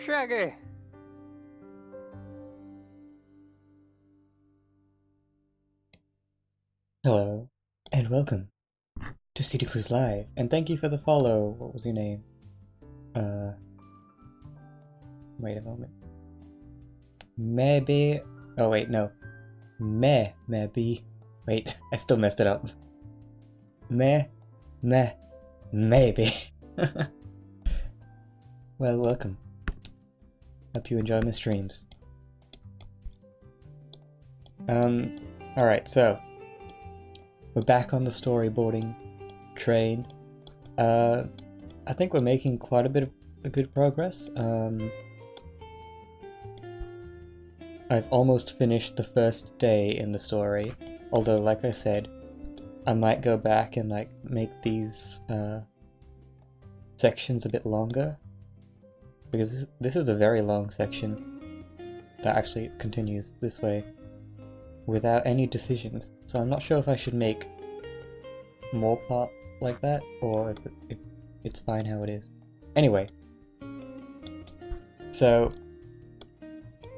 Shaggy! Hello, and welcome to City Cruise Live, and thank you for the follow. What was your name? Wait a moment. Maybe. Oh, wait, no. Maybe. Wait, I still messed it up. Maybe. Well, welcome. Hope you enjoy my streams. Alright, so. We're back on the storyboarding train. I think we're making quite a bit of good progress. I've almost finished the first day in the story, although like I said, I might go back and like make these sections a bit longer, because this is a very long section that actually continues this way without any decisions, so I'm not sure if I should make more part like that or if it's fine how it is. Anyway, so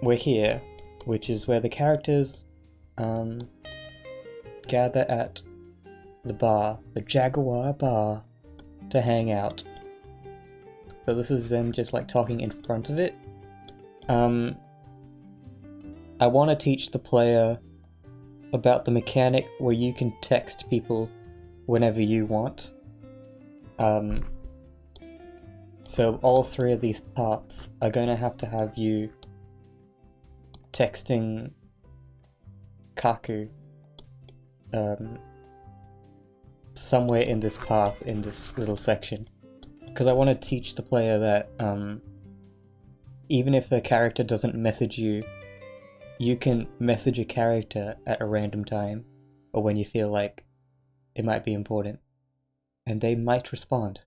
we're here, which is where the characters gather at the bar, the Jaguar Bar, to hang out. So this is them just like talking in front of it. I want to teach the player about the mechanic where you can text people whenever you want. So all three of these parts are going to have you texting Kaku somewhere in this path, in this little section, because I want to teach the player that even if a character doesn't message you, you can message a character at a random time or when you feel like it might be important, and they might respond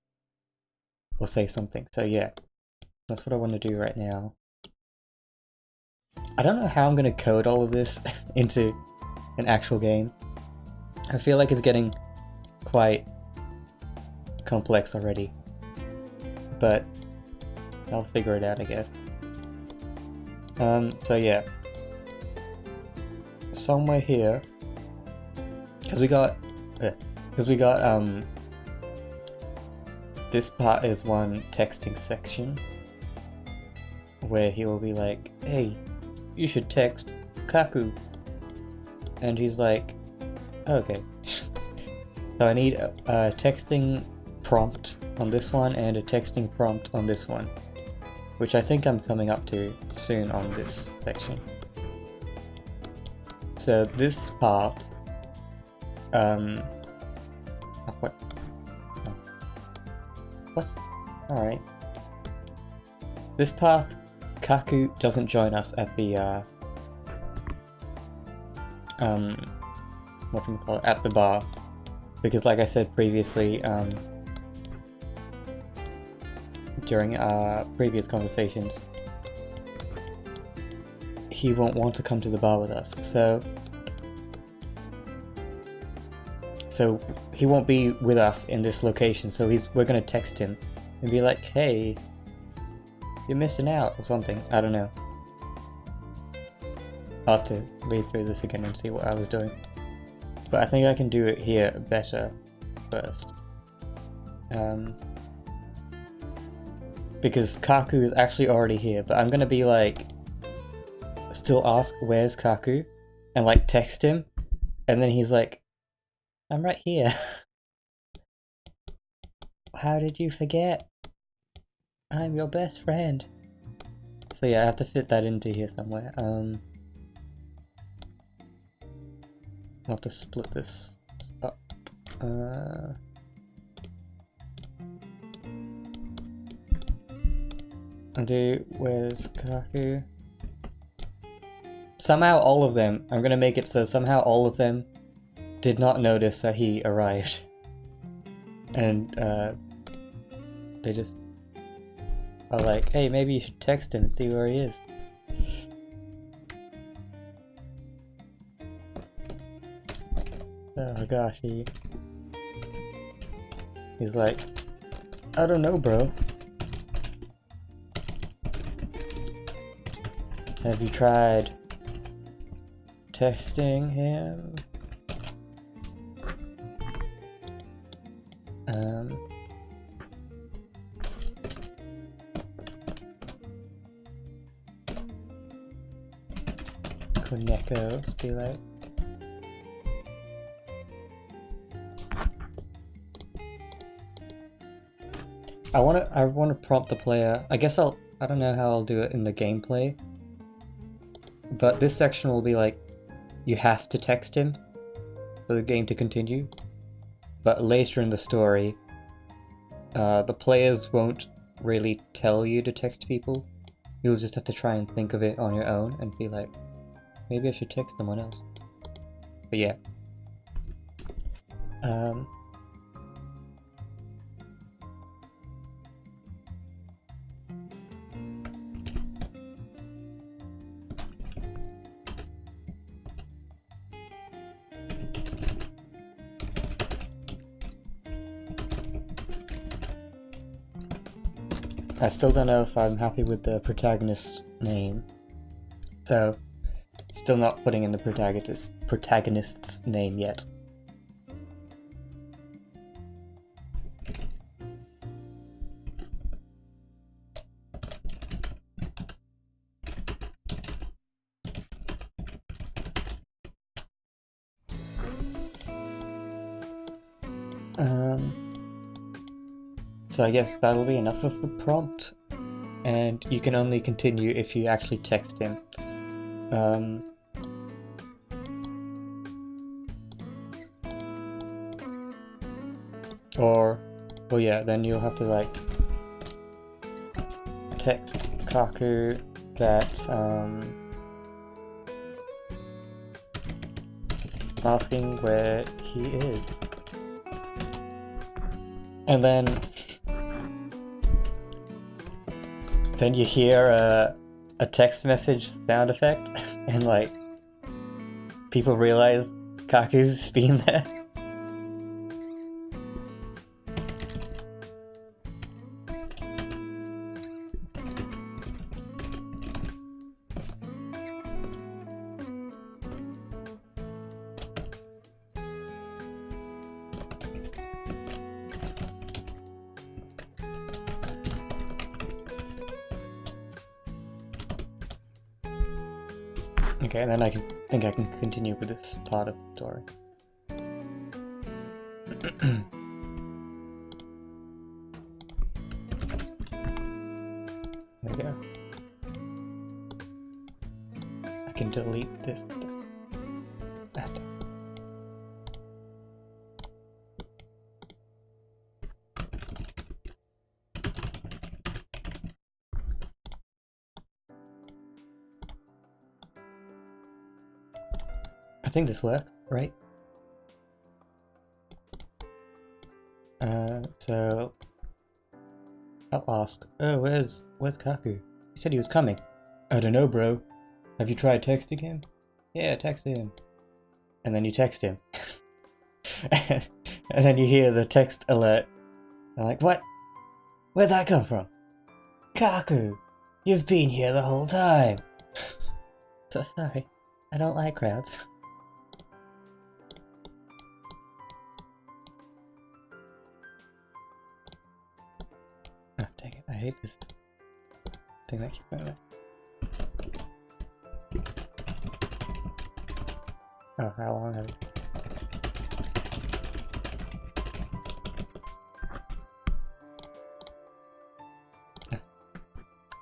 or say something. So yeah, that's what I want to do right now. I don't know how I'm going to code all of this into an actual game. I feel like it's getting quite complex already, but I'll figure it out, I guess. So yeah, somewhere here, because we got this part is one texting section where he will be like, hey, you should text Kaku, and he's like, okay. So I need a texting prompt on this one and a texting prompt on this one, which I think I'm coming up to soon on this section. So this path, what? Oh. What? Alright. This path, Kaku doesn't join us at the, whatchamacallit, at the bar. Because like I said previously, during our previous conversations, he won't want to come to the bar with us, so he won't be with us in this location, so we're gonna text him and be like, hey, you're missing out, or something. I don't know. I'll have to read through this again and see what I was doing. But I think I can do it here better first. Because Kaku is actually already here, but I'm gonna be like, still ask where's Kaku, and like text him, and then he's like, I'm right here. How did you forget? I'm your best friend. So yeah, I have to fit that into here somewhere. I'll have to split this up. Do where's Kaku? Somehow all of them, I'm gonna make it so somehow all of them did not notice that he arrived. And they just are like, hey, maybe you should text him and see where he is. Oh gosh, he's like, I don't know, bro. Have you tried texting him? Koneko, be like. I wanna prompt the player. I guess I don't know how I'll do it in the gameplay. But this section will be like, you have to text him for the game to continue. But later in the story, the players won't really tell you to text people. You'll just have to try and think of it on your own and be like, maybe I should text someone else. But yeah. I still don't know if I'm happy with the protagonist's name, so still not putting in the protagonist's name yet. So I guess that'll be enough of the prompt, and you can only continue if you actually text him. Or, well yeah, then you'll have to like text Kaku that asking where he is. And then you hear a text message sound effect, and like people realize Kaku's been there. Okay, and then I think I can continue with this part of the story. There we go. I can delete this. I think this works, right? So I'll ask, oh, where's Kaku? He said he was coming. I don't know, bro. Have you tried texting him? Yeah, text him. And then you text him. And then you hear the text alert. I'm like, what? Where'd that come from? Kaku, you've been here the whole time. So sorry, I don't like crowds. Oh, dang it, I hate this thing that keeps going there. Oh, how long have you...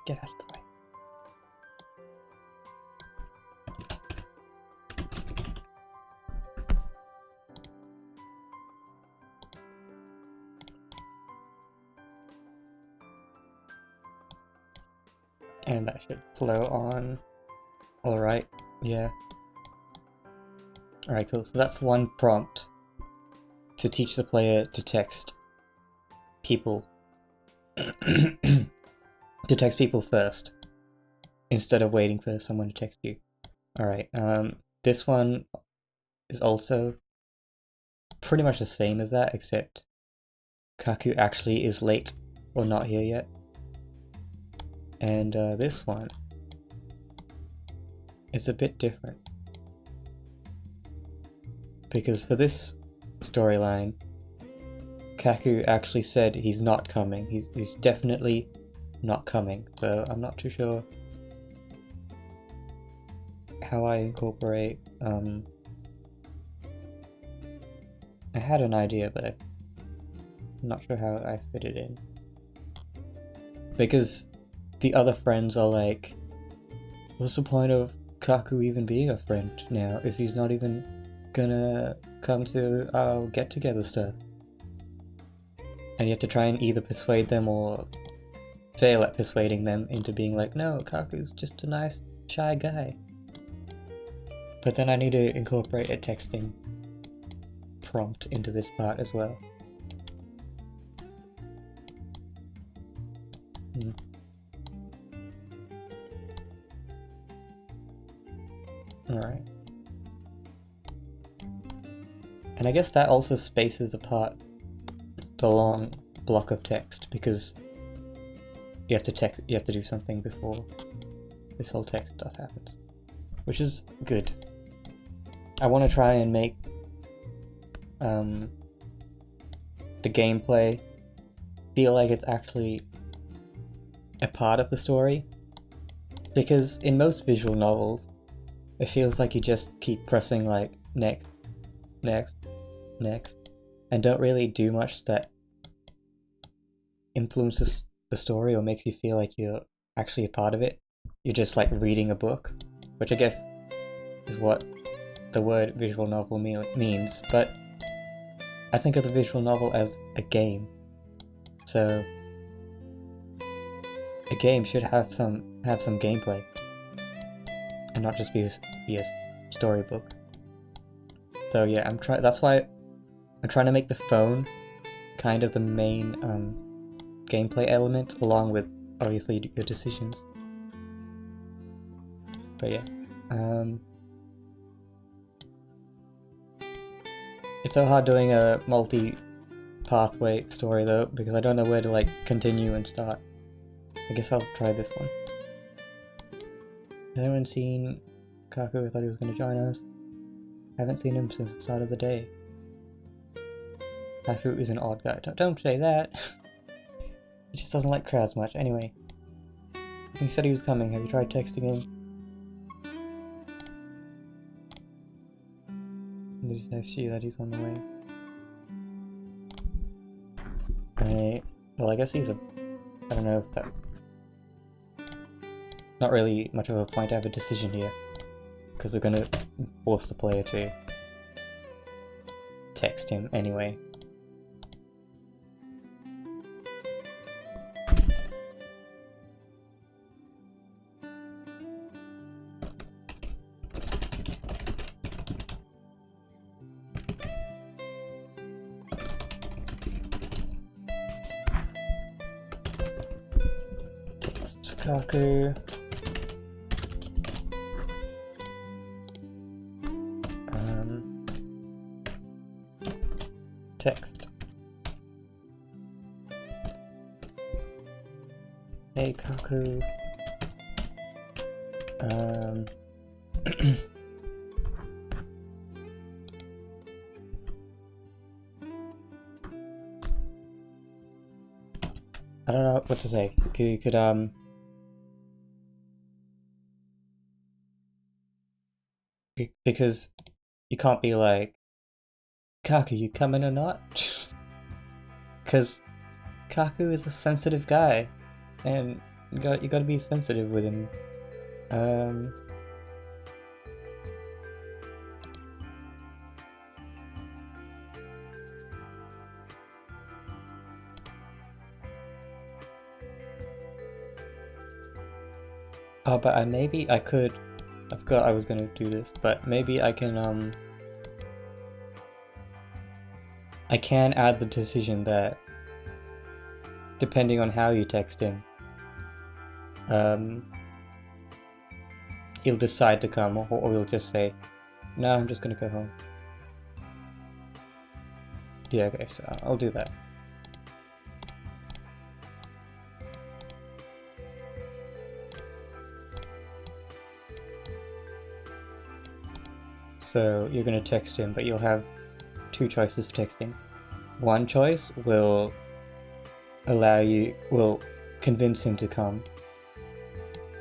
Get out of the way. And that should flow on. Alright, yeah. Alright, cool. So that's one prompt to teach the player to text people. To text people first, instead of waiting for someone to text you. Alright, this one is also pretty much the same as that, except Kaku actually is late or not here yet. And this one is a bit different. Because for this storyline, Kaku actually said he's not coming. He's definitely not coming. So I'm not too sure how I incorporate. I had an idea, but I'm not sure how I fit it in. Because the other friends are like, what's the point of Kaku even being a friend now if he's not even gonna come to our get-together stuff? And you have to try and either persuade them or fail at persuading them into being like, no, Kaku's just a nice, shy guy. But then I need to incorporate a texting prompt into this part as well. Alright. And I guess that also spaces apart the long block of text, because you have to do something before this whole text stuff happens, which is good. I want to try and make the gameplay feel like it's actually a part of the story, because in most visual novels it feels like you just keep pressing like next, next, next, and don't really do much that influences the story or makes you feel like you're actually a part of it. You're just like reading a book, which I guess is what the word visual novel means, but I think of the visual novel as a game. So a game should have some gameplay and not just be a storybook. So yeah, that's why I'm trying to make the phone kind of the main gameplay element, along with obviously your decisions. But yeah, it's so hard doing a multi-pathway story though, because I don't know where to like continue and start. I guess I'll try this one. Has anyone seen Kaku? I thought he was going to join us. I haven't seen him since the start of the day. Kaku is an odd guy. Don't say that. He just doesn't like crowds much. Anyway, he said he was coming. Have you tried texting him? Did he text you that he's on the way? Right. Well, I guess he's a... I don't know if that... Not really much of a point to have a decision here, because we're gonna force the player to text him anyway. Text Kaku. Text. Hey Kaku. I don't know what to say. You could because you can't be like, Kaku, you coming or not? Because Kaku is a sensitive guy, and you gotta be sensitive with him. Oh, but maybe I could. I forgot I was gonna do this, but maybe I can I can add the decision that, depending on how you text him, he'll decide to come, or he'll just say, no, I'm just gonna go home. Yeah, okay, so I'll do that. So you're going to text him, but you'll have two choices for texting. One choice will convince him to come.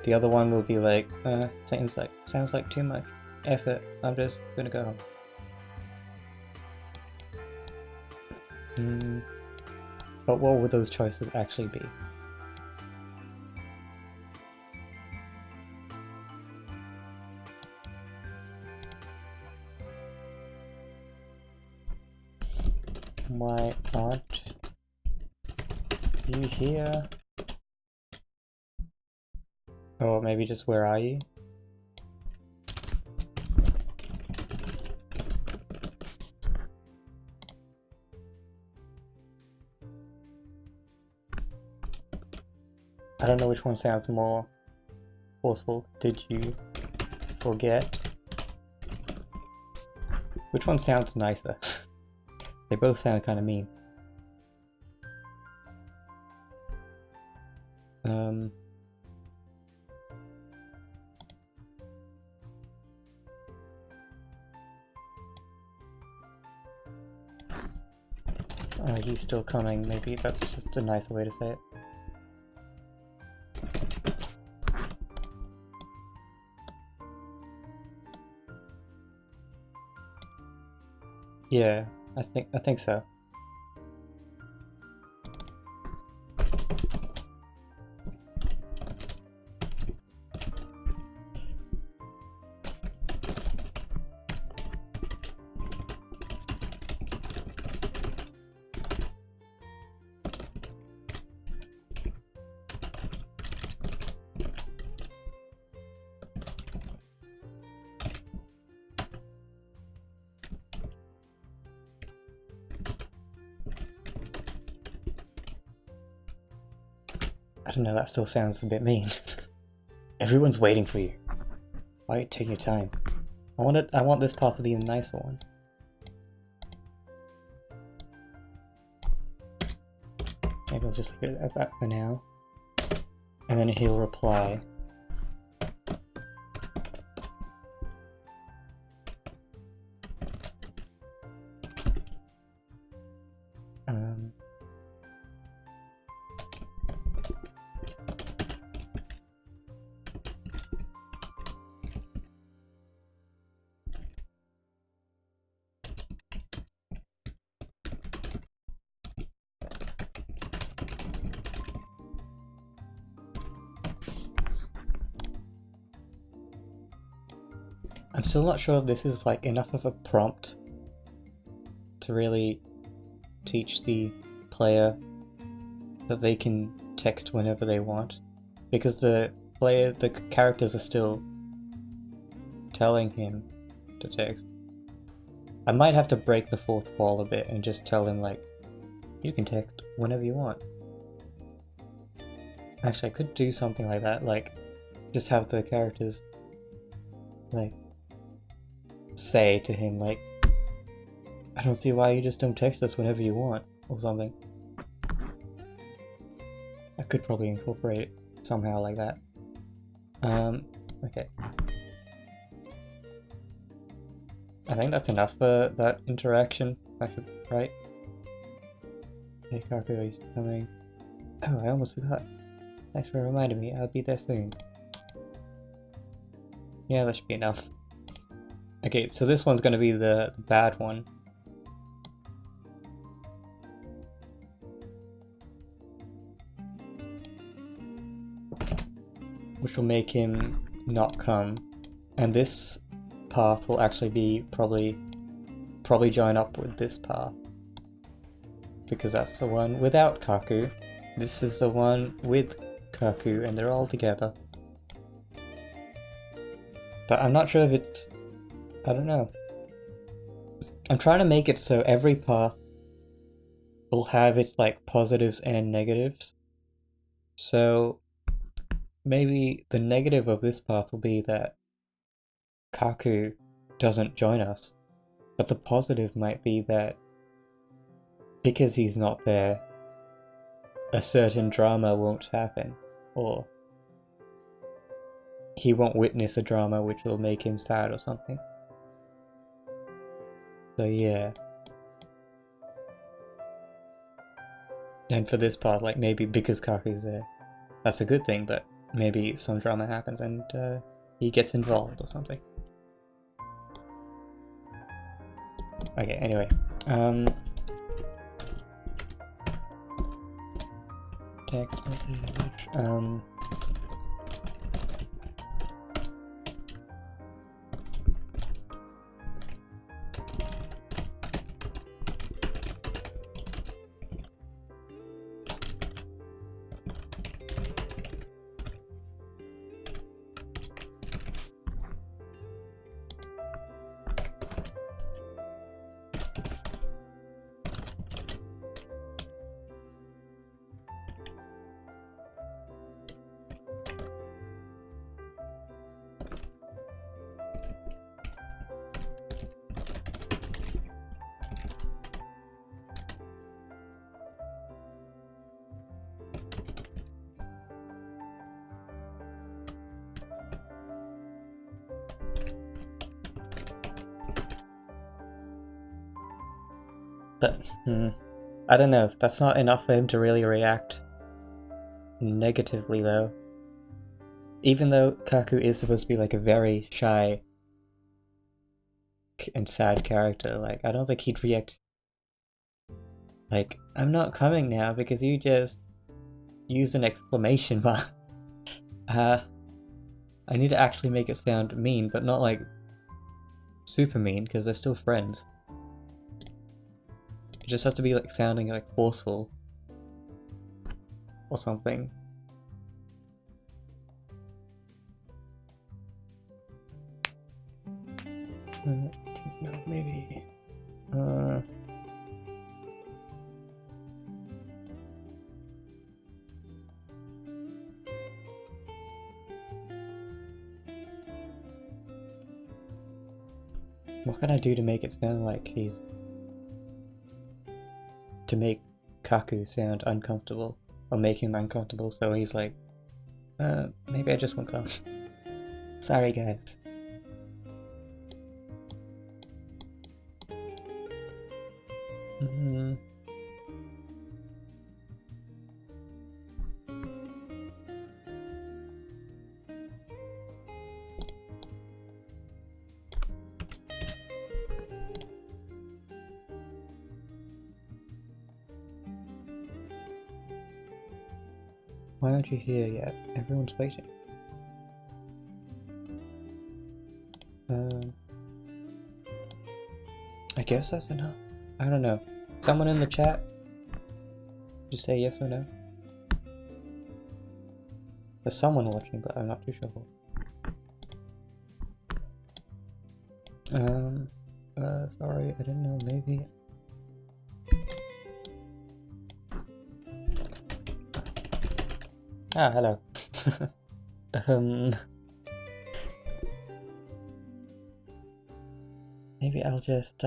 The other one will be like, sounds like too much effort, I'm just gonna go home. But what would those choices actually be? Why aren't you here? Or maybe just where are you? I don't know which one sounds more forceful. Did you forget? Which one sounds nicer? They both sound kind of mean. Are you still coming? Maybe that's just a nicer way to say it. Yeah, I think so. I don't know, that still sounds a bit mean. Everyone's waiting for you. Why are you taking your time? I want this part to be the nicer one. Maybe I'll just leave it as that for now. And then he'll reply. I'm still not sure if this is like enough of a prompt to really teach the player that they can text whenever they want, because the characters are still telling him to text. I might have to break the fourth wall a bit and just tell him like, you can text whenever you want. Actually, I could do something like that, like just have the characters like say to him like, I don't see why you just don't text us whenever you want, or something. I could probably incorporate it somehow like that. Okay. I think that's enough for that interaction. I should, right? Hey Kaku, are you still coming? Oh, I almost forgot. Thanks for reminding me, I'll be there soon. Yeah, that should be enough. Okay, so this one's gonna be the bad one. Which will make him not come. And this path will actually be probably join up with this path. Because that's the one without Kaku. This is the one with Kaku, and they're all together. But I'm not sure if it's... I don't know. I'm trying to make it so every path will have its like positives and negatives. So maybe the negative of this path will be that Kaku doesn't join us. But the positive might be that because he's not there, a certain drama won't happen. Or he won't witness a drama which will make him sad or something. So yeah. And for this part, like, maybe because Kaku's there, that's a good thing, but maybe some drama happens and he gets involved or something. Okay, anyway. Text message. But, I don't know, that's not enough for him to really react negatively, though. Even though Kaku is supposed to be, like, a very shy and sad character, like, I don't think he'd react like, I'm not coming now because you just used an exclamation mark. I need to actually make it sound mean, but not, like, super mean, because they're still friends. It just has to be, like, sounding, like, forceful. Or something. No, maybe... What can I do to make it sound like he's... to make Kaku sound uncomfortable? Or make him uncomfortable, so he's like... maybe I just won't come. Sorry, guys. Why aren't you here yet? Everyone's waiting. I guess that's enough. I don't know. Someone in the chat, just say yes or no. There's someone watching, but I'm not too sure who. Sorry, I didn't know, maybe... Ah, hello. Maybe I'll just,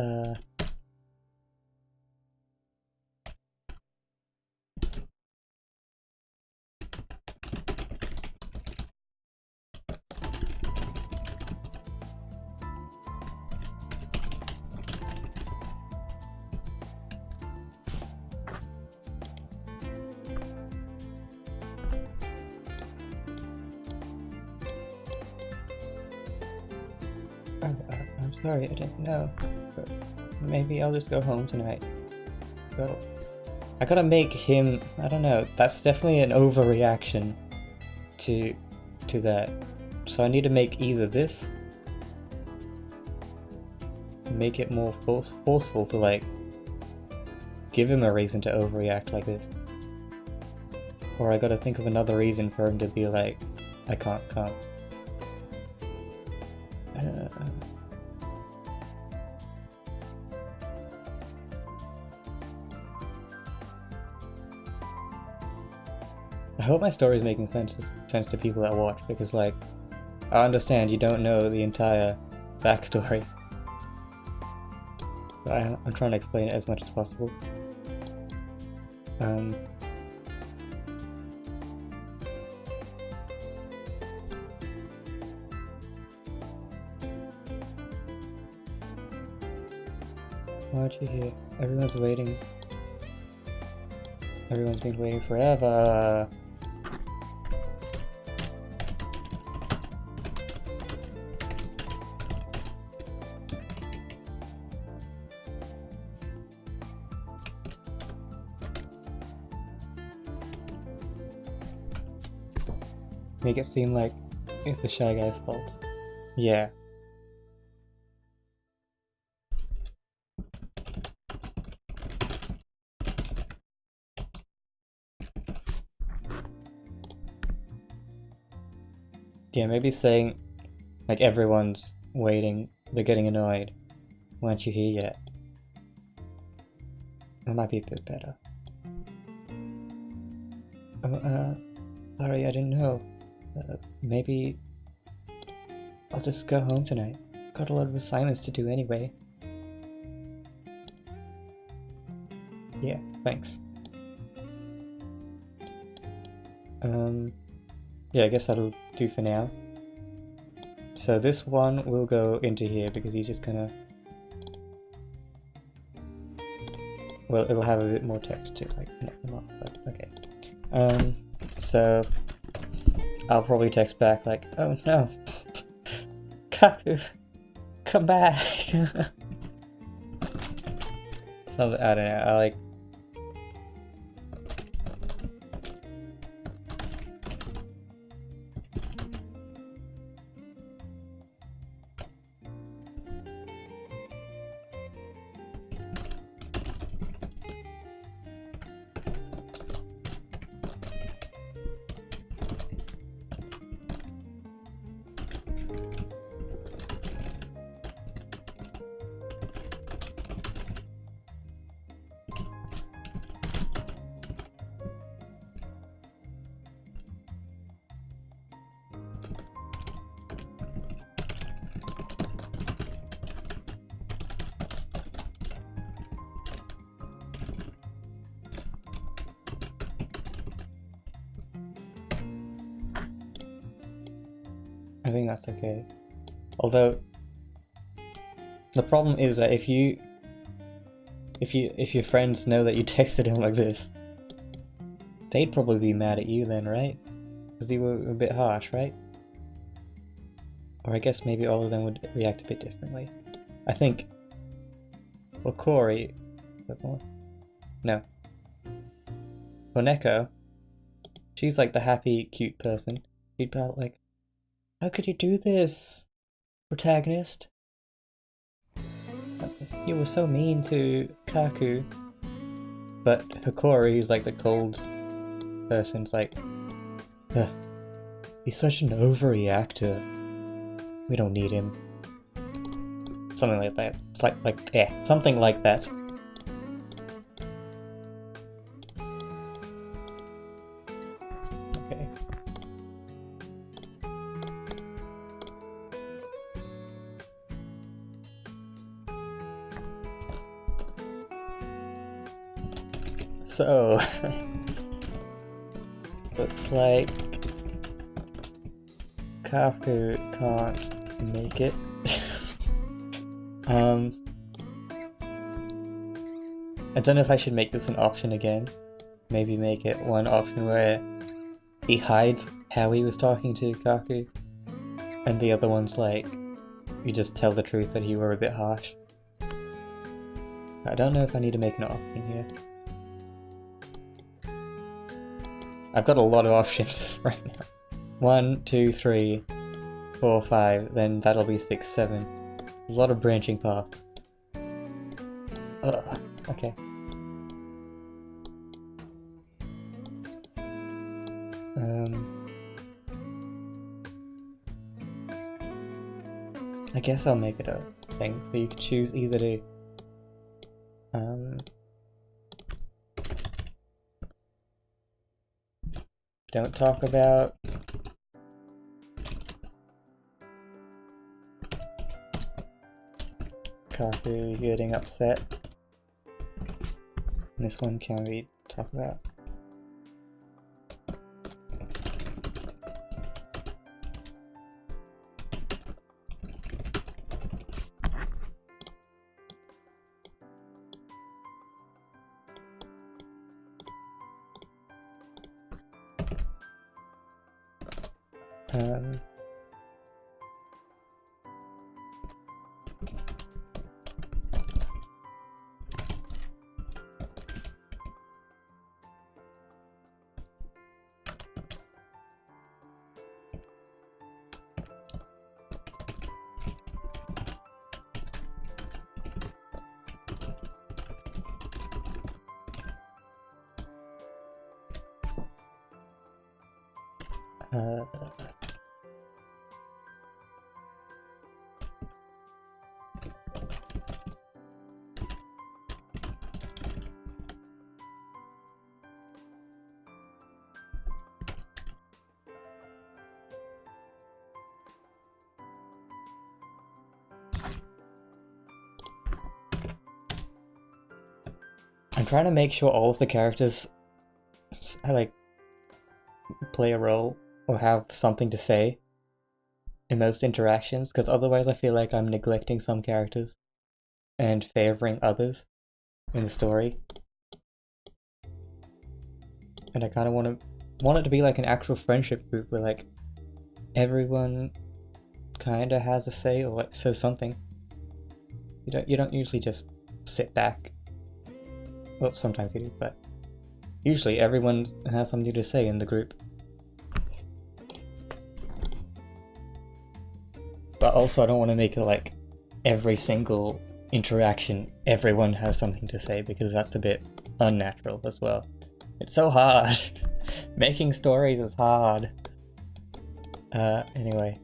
I'm sorry, I didn't know. But maybe I'll just go home tonight. So, I gotta make him, I don't know, that's definitely an overreaction to that. So I need to make either this, make it more forceful to, like, give him a reason to overreact like this. Or I gotta think of another reason for him to be like, I can't come. I hope my story is making sense to people that watch, because, like, I understand you don't know the entire backstory. But I'm trying to explain it as much as possible. Why aren't you here? Everyone's waiting. Everyone's been waiting forever. Make it seem like it's the Shy Guy's fault. Yeah. Yeah, maybe saying, like, everyone's waiting, they're getting annoyed. Why aren't you here yet? That might be a bit better. Oh, sorry, I didn't know. Maybe I'll just go home tonight. Got a lot of assignments to do anyway. Yeah, thanks. Yeah, I guess that'll do for now. So this one will go into here because he's just gonna... Well, it'll have a bit more text to like connect them up, but okay. So I'll probably text back like, oh no, Kaku, come back. Something, I don't know, I like... I think that's okay. Although the problem is that if your friends know that you texted him like this, they'd probably be mad at you then, right? Because you were a bit harsh, right? Or I guess maybe all of them would react a bit differently. I think... Well, Corey... No. For Neko, she's like the happy, cute person. She'd be like, how could you do this, protagonist? You were so mean to Kaku. But Hikori, who's like the cold person's like, he's such an overreactor. We don't need him. Something like that. It's like something like that. Okay. So, looks like Kaku can't make it. I don't know if I should make this an option again. Maybe make it one option where he hides how he was talking to Kaku, and the other one's like, you just tell the truth that you were a bit harsh. I don't know if I need to make an option here. I've got a lot of options right now. 1, 2, 3, 4, 5, then that'll be 6, 7. A lot of branching paths. Okay. I guess I'll make it a thing, so you can choose either to don't talk about Kaku getting upset. And this one can we talk about? Um, I'm trying to make sure all of the characters like play a role or have something to say in most interactions, because otherwise I feel like I'm neglecting some characters and favoring others in the story. And I kind of want it to be like an actual friendship group where like everyone kind of has a say or like says something. You don't usually just sit back. Well, sometimes you do, but usually everyone has something to say in the group. But also I don't want to make it like every single interaction everyone has something to say, because that's a bit unnatural as well. It's so hard. Making stories is hard. Anyway.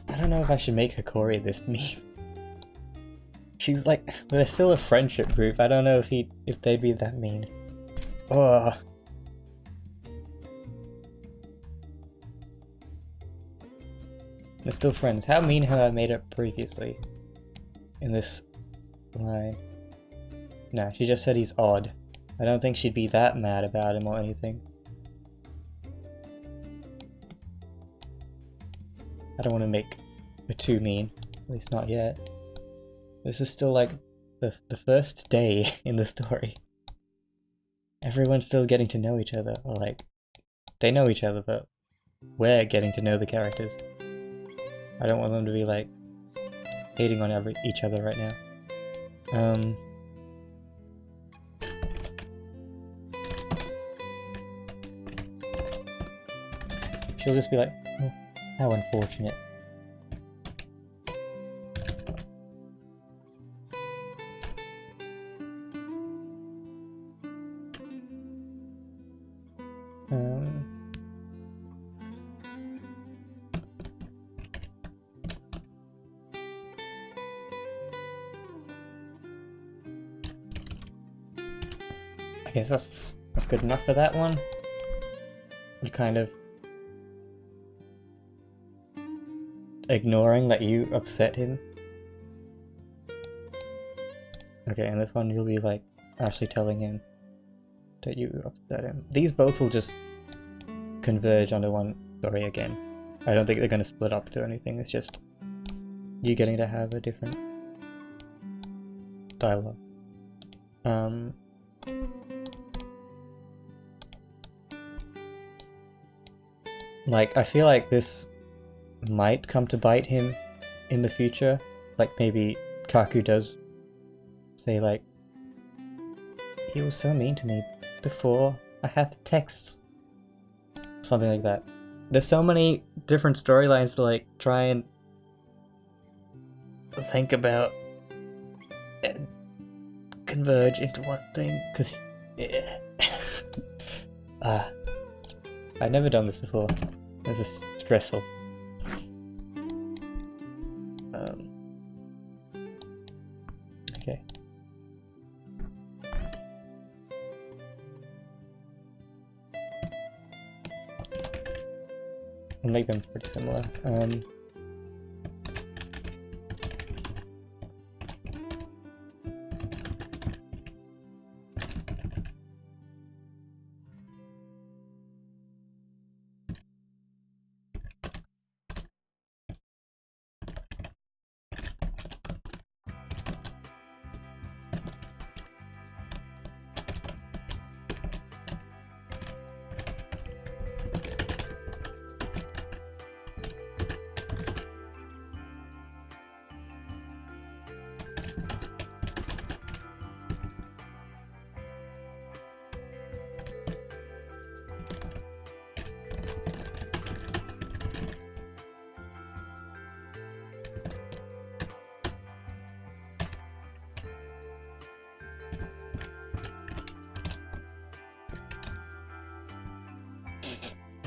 I don't know if I should make Hikori this meme. She's like, they're still a friendship group. I don't know if they'd be that mean. Ugh. They're still friends. How mean have I made it previously? In this line. No, she just said he's odd. I don't think she'd be that mad about him or anything. I don't want to make it too mean. At least not yet. This is still like the first day in the story. Everyone's still getting to know each other. Or like, they know each other, but we're getting to know the characters. I don't want them to be like hating on each other right now. She'll just be like, oh, how unfortunate. I guess that's good enough for that one. You kind of ignoring that you upset him. Okay, and this one you'll be like actually telling him that you upset him. These both will just converge onto one story again. I don't think they're going to split up to anything. It's just you getting to have a different dialogue. Like, I feel like this might come to bite him in the future. Like, maybe Kaku does say, like, he was so mean to me before I had the texts. Something like that. There's so many different storylines to, like, try and think about and converge into one thing, because yeah. I've never done this before. This is stressful. Okay. We'll make them pretty similar.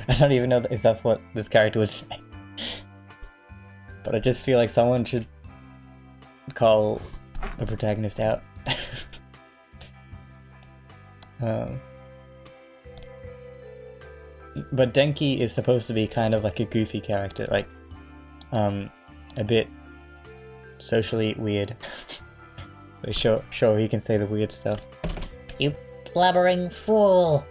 I don't even know if that's what this character would say. But I just feel like someone should call a protagonist out. But Denki is supposed to be kind of like a goofy character, like a bit socially weird. So sure he can say the weird stuff. You blabbering fool!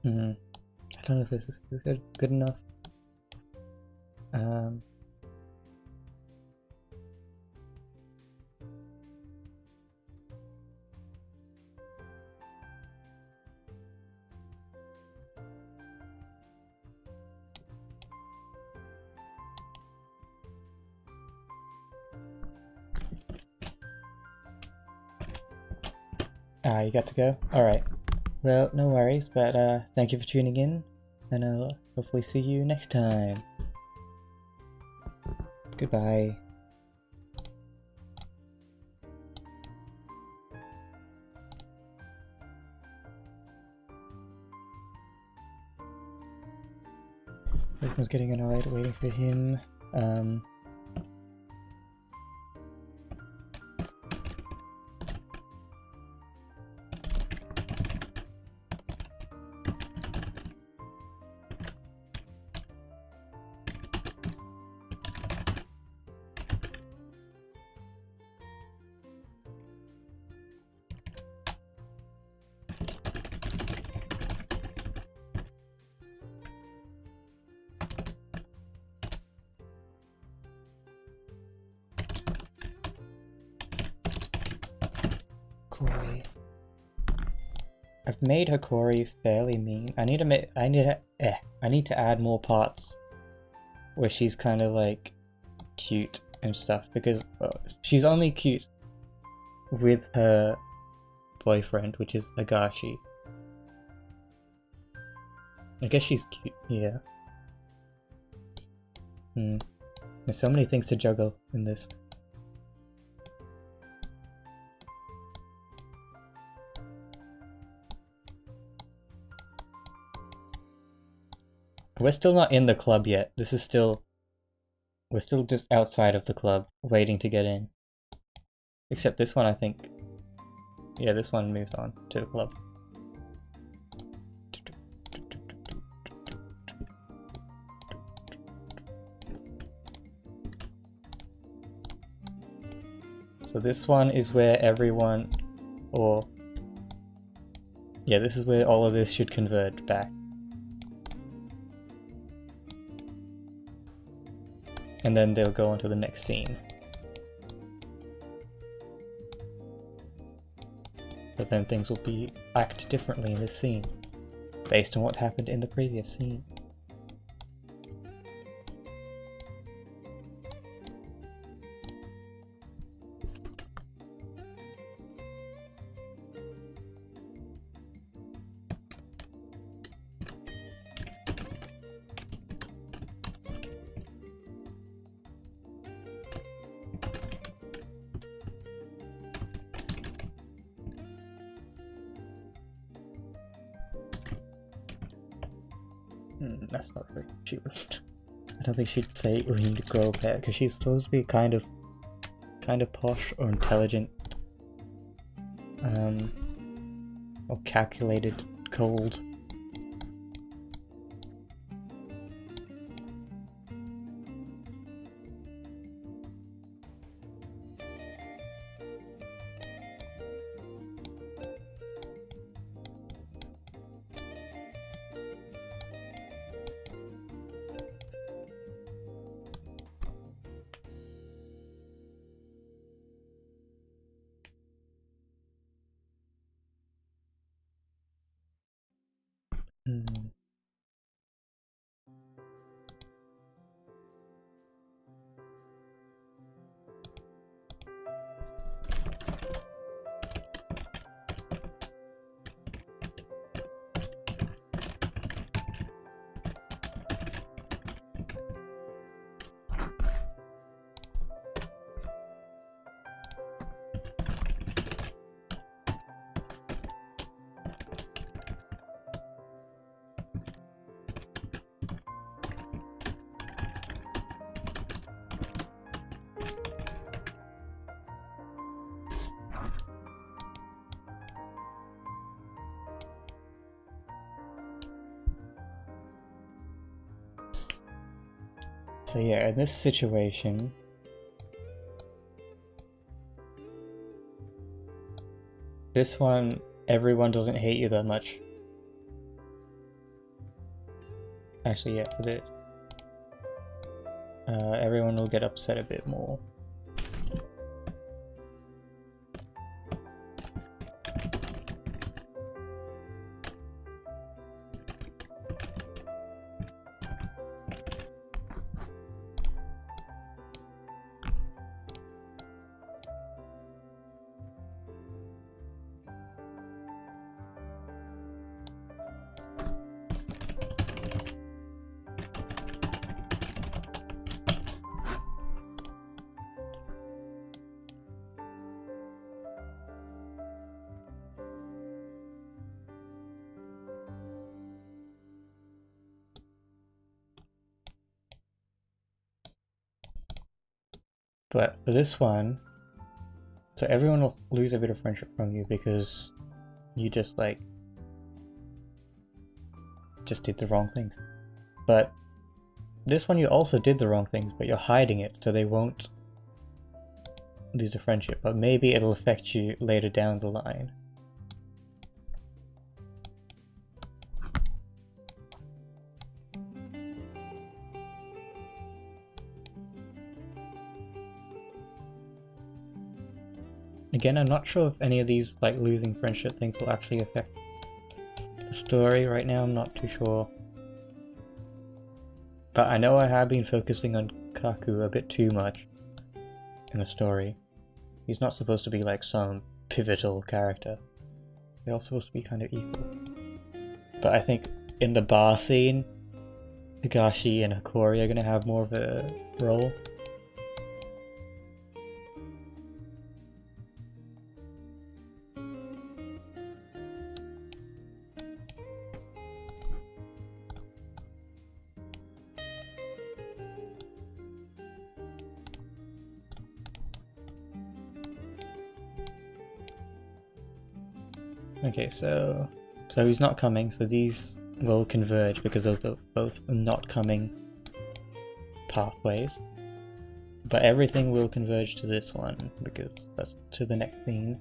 I don't know if this is good enough. You got to go? Alright. Well, no worries, but thank you for tuning in, and I'll hopefully see you next time. Goodbye. Everyone's getting annoyed waiting for him. I've made Hikori fairly mean. I need to add more parts where she's kind of like cute and stuff, because she's only cute with her boyfriend, which is Agashi. I guess she's cute, yeah. There's so many things to juggle in this. We're still not in the club yet. We're still just outside of the club, waiting to get in. Except this one, I think. Yeah, this one moves on to the club. So this one is where everyone, yeah, this is where all of this should converge back. And then they'll go on to the next scene. But then things will act differently in this scene, based on what happened in the previous scene. That's not really. She would. I don't think she'd say we need to grow a pair because she's supposed to be kind of posh or intelligent, or calculated, cold. So yeah, in this situation, this one, everyone doesn't hate you that much. Actually, yeah, for this, everyone will get upset a bit more. But for this one, so everyone will lose a bit of friendship from you because you just did the wrong things. But this one you also did the wrong things, but you're hiding it, so they won't lose a friendship. But maybe it'll affect you later down the line. Again, I'm not sure if any of these losing friendship things will actually affect the story. Right now I'm not too sure. But I know I have been focusing on Kaku a bit too much in the story. He's not supposed to be some pivotal character. They're all supposed to be kind of equal. But I think in the bar scene, Higashi and Hikori are going to have more of a role. Okay, so he's not coming, so these will converge because those are both not coming pathways. But everything will converge to this one because that's to the next scene.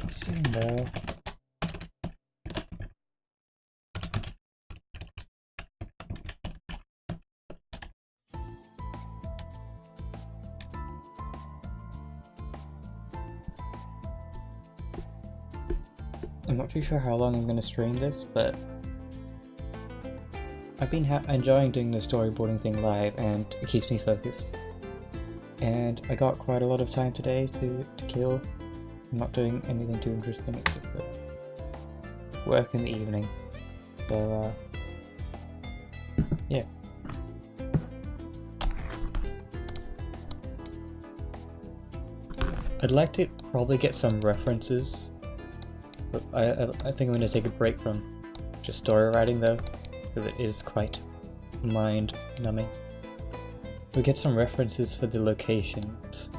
Soon though. I'm not too sure how long I'm going to stream this, but I've been enjoying doing the storyboarding thing live and it keeps me focused. And I got quite a lot of time today to kill. I'm not doing anything too interesting except for work in the evening. So, yeah. I'd like to probably get some references, but I think I'm going to take a break from just story writing though, because it is quite mind-numbing. We get some references for the locations.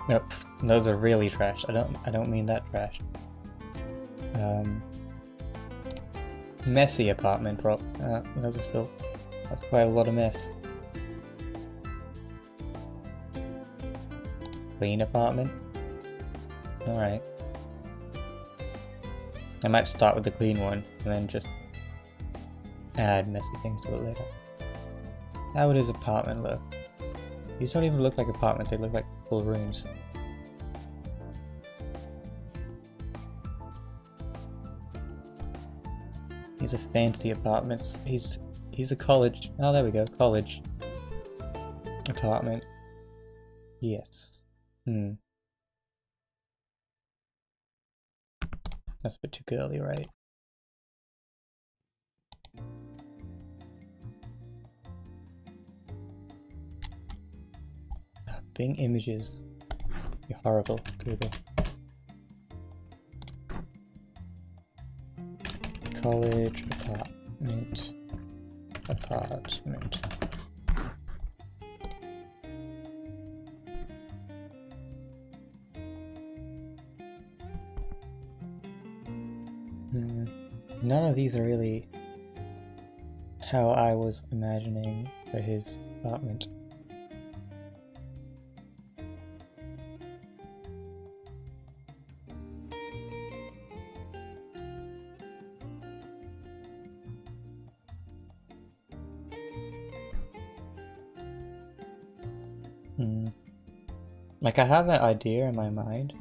Nope, those are really trash. I don't mean that trash. Messy apartment, Rob. Those are still. That's quite a lot of mess. Clean apartment. All right. I might start with the clean one and then just add messy things to it later. How would his apartment look? These don't even look like apartments. They look like full rooms. These are fancy apartments. He's a college. Oh, there we go. College apartment. Yes. That's a bit too girly, right? Bing images. You're horrible, Google. College apartment. None of these are really how I was imagining for his apartment. Like, I have an idea in my mind.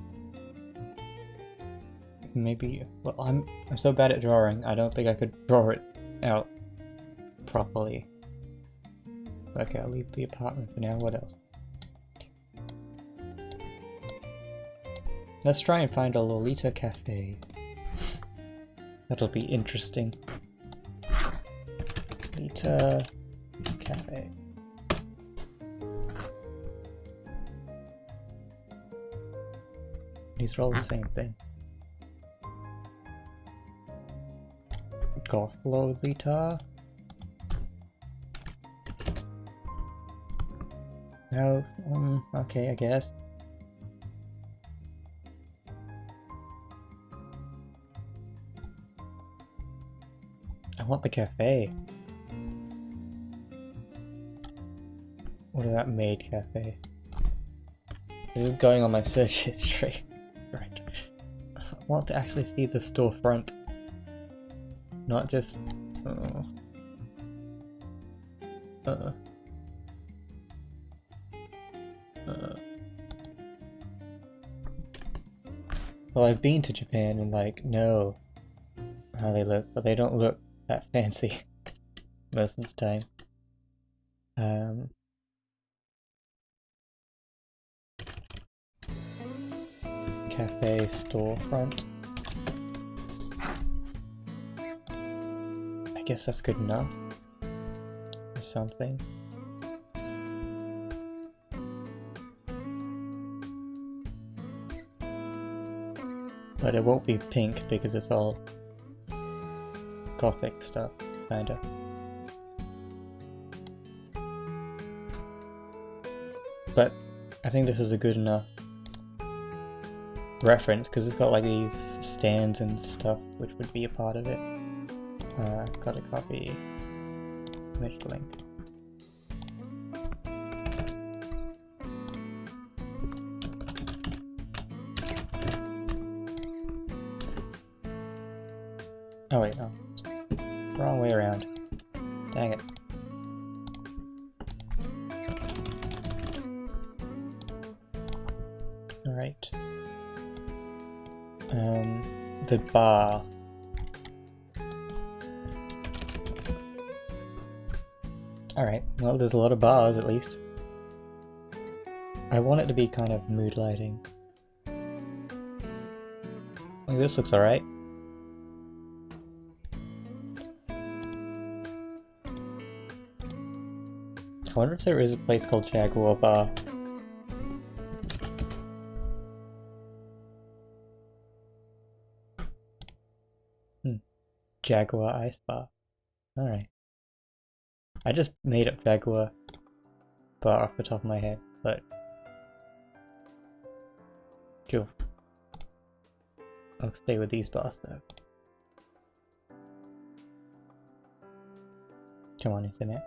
Maybe, well, I'm so bad at drawing, I don't think I could draw it out properly. Okay, I'll leave the apartment for now. What else? Let's try and find a Lolita cafe. That'll be interesting. Lolita cafe. These are all the same thing. Goth Lolita. No, okay, I guess. I want the cafe. What about Maid Cafe? This is going on my search history. Right. I want to actually see the storefront. Not just... Well, I've been to Japan and, like, know how they look, but they don't look that fancy most of the time. Cafe storefront. I guess that's good enough. Or something. But it won't be pink because it's all gothic stuff, kinda. But I think this is a good enough reference because it's got like these stands and stuff which would be a part of it. Gotta copy image link. Oh wait, no. Wrong way around. Dang it. Right. The bar. Alright, well there's a lot of bars at least. I want it to be kind of mood lighting. Like, this looks alright. I wonder if there is a place called Jaguar Bar. Jaguar Ice Bar. Alright. I just made up Jaguar Bar off the top of my head, but cool. I'll stay with these bars though. Come on, internet.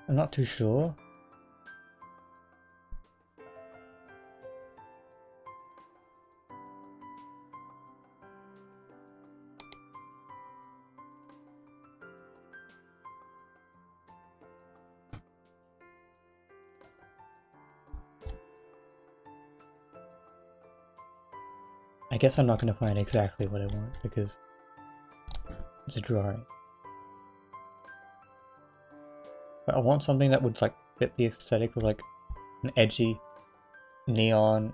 I'm not too sure. I guess I'm not going to find exactly what I want because it's a drawing. But I want something that would like fit the aesthetic of like an edgy neon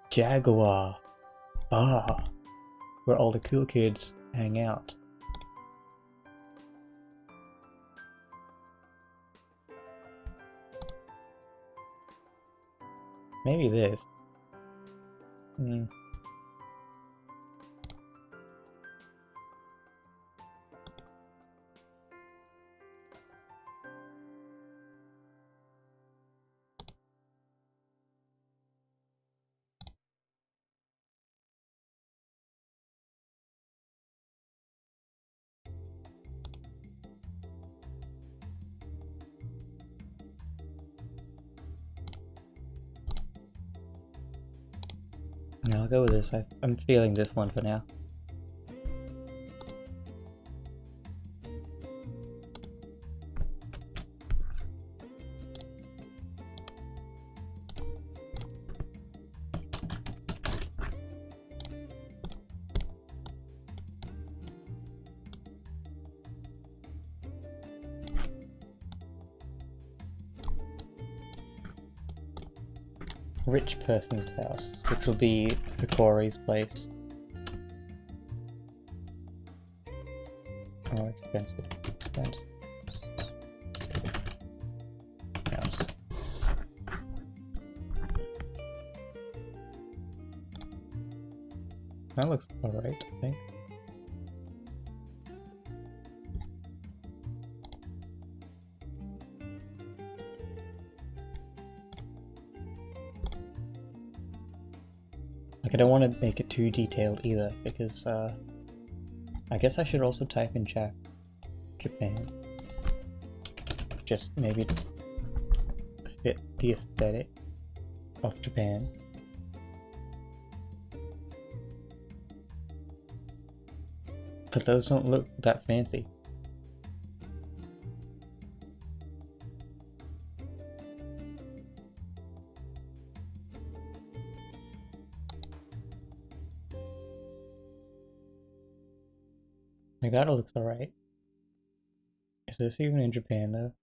Jaguar bar where all the cool kids hang out. Maybe this. No, I'll go with this. I'm feeling this one for now. Rich person's house, which will be Hikori's place. Oh, expensive. House. That looks alright, I think. Like, I don't want to make it too detailed either, because I guess I should also type in Japan. Just maybe to fit the aesthetic of Japan. But those don't look that fancy. Like, that looks alright. Is this even in Japan though?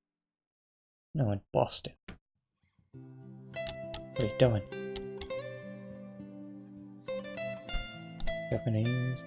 No, in Boston. What are you doing? Japanese.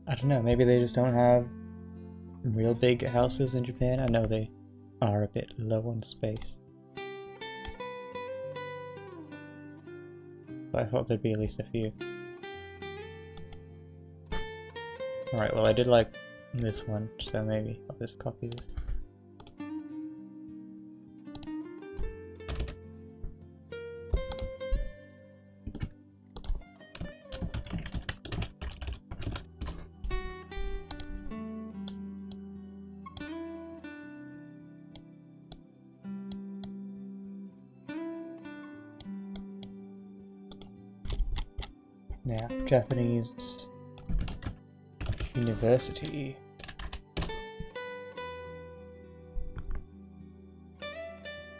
I don't know, maybe they just don't have real big houses in Japan. I know they are a bit low on space. But I thought there'd be at least a few. Alright, well I did like this one, so maybe I'll just copy this. Now, Japanese university.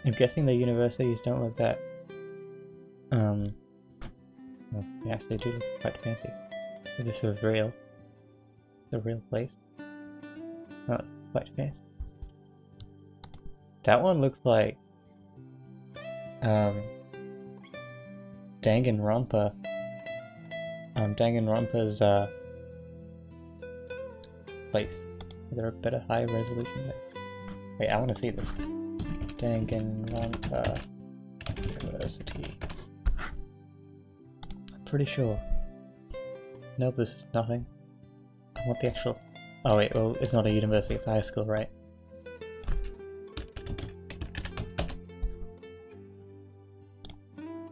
I'm guessing the universities don't look that, well, they actually do look quite fancy. This is real. It's a real place. Oh, quite fancy. That one looks like, Danganronpa. Danganronpa's, place. Is there a better high resolution there? Wait, I want to see this. Danganronpa University. I'm pretty sure. Nope, this is nothing. I want the actual... Oh wait, well, it's not a university, it's a high school, right?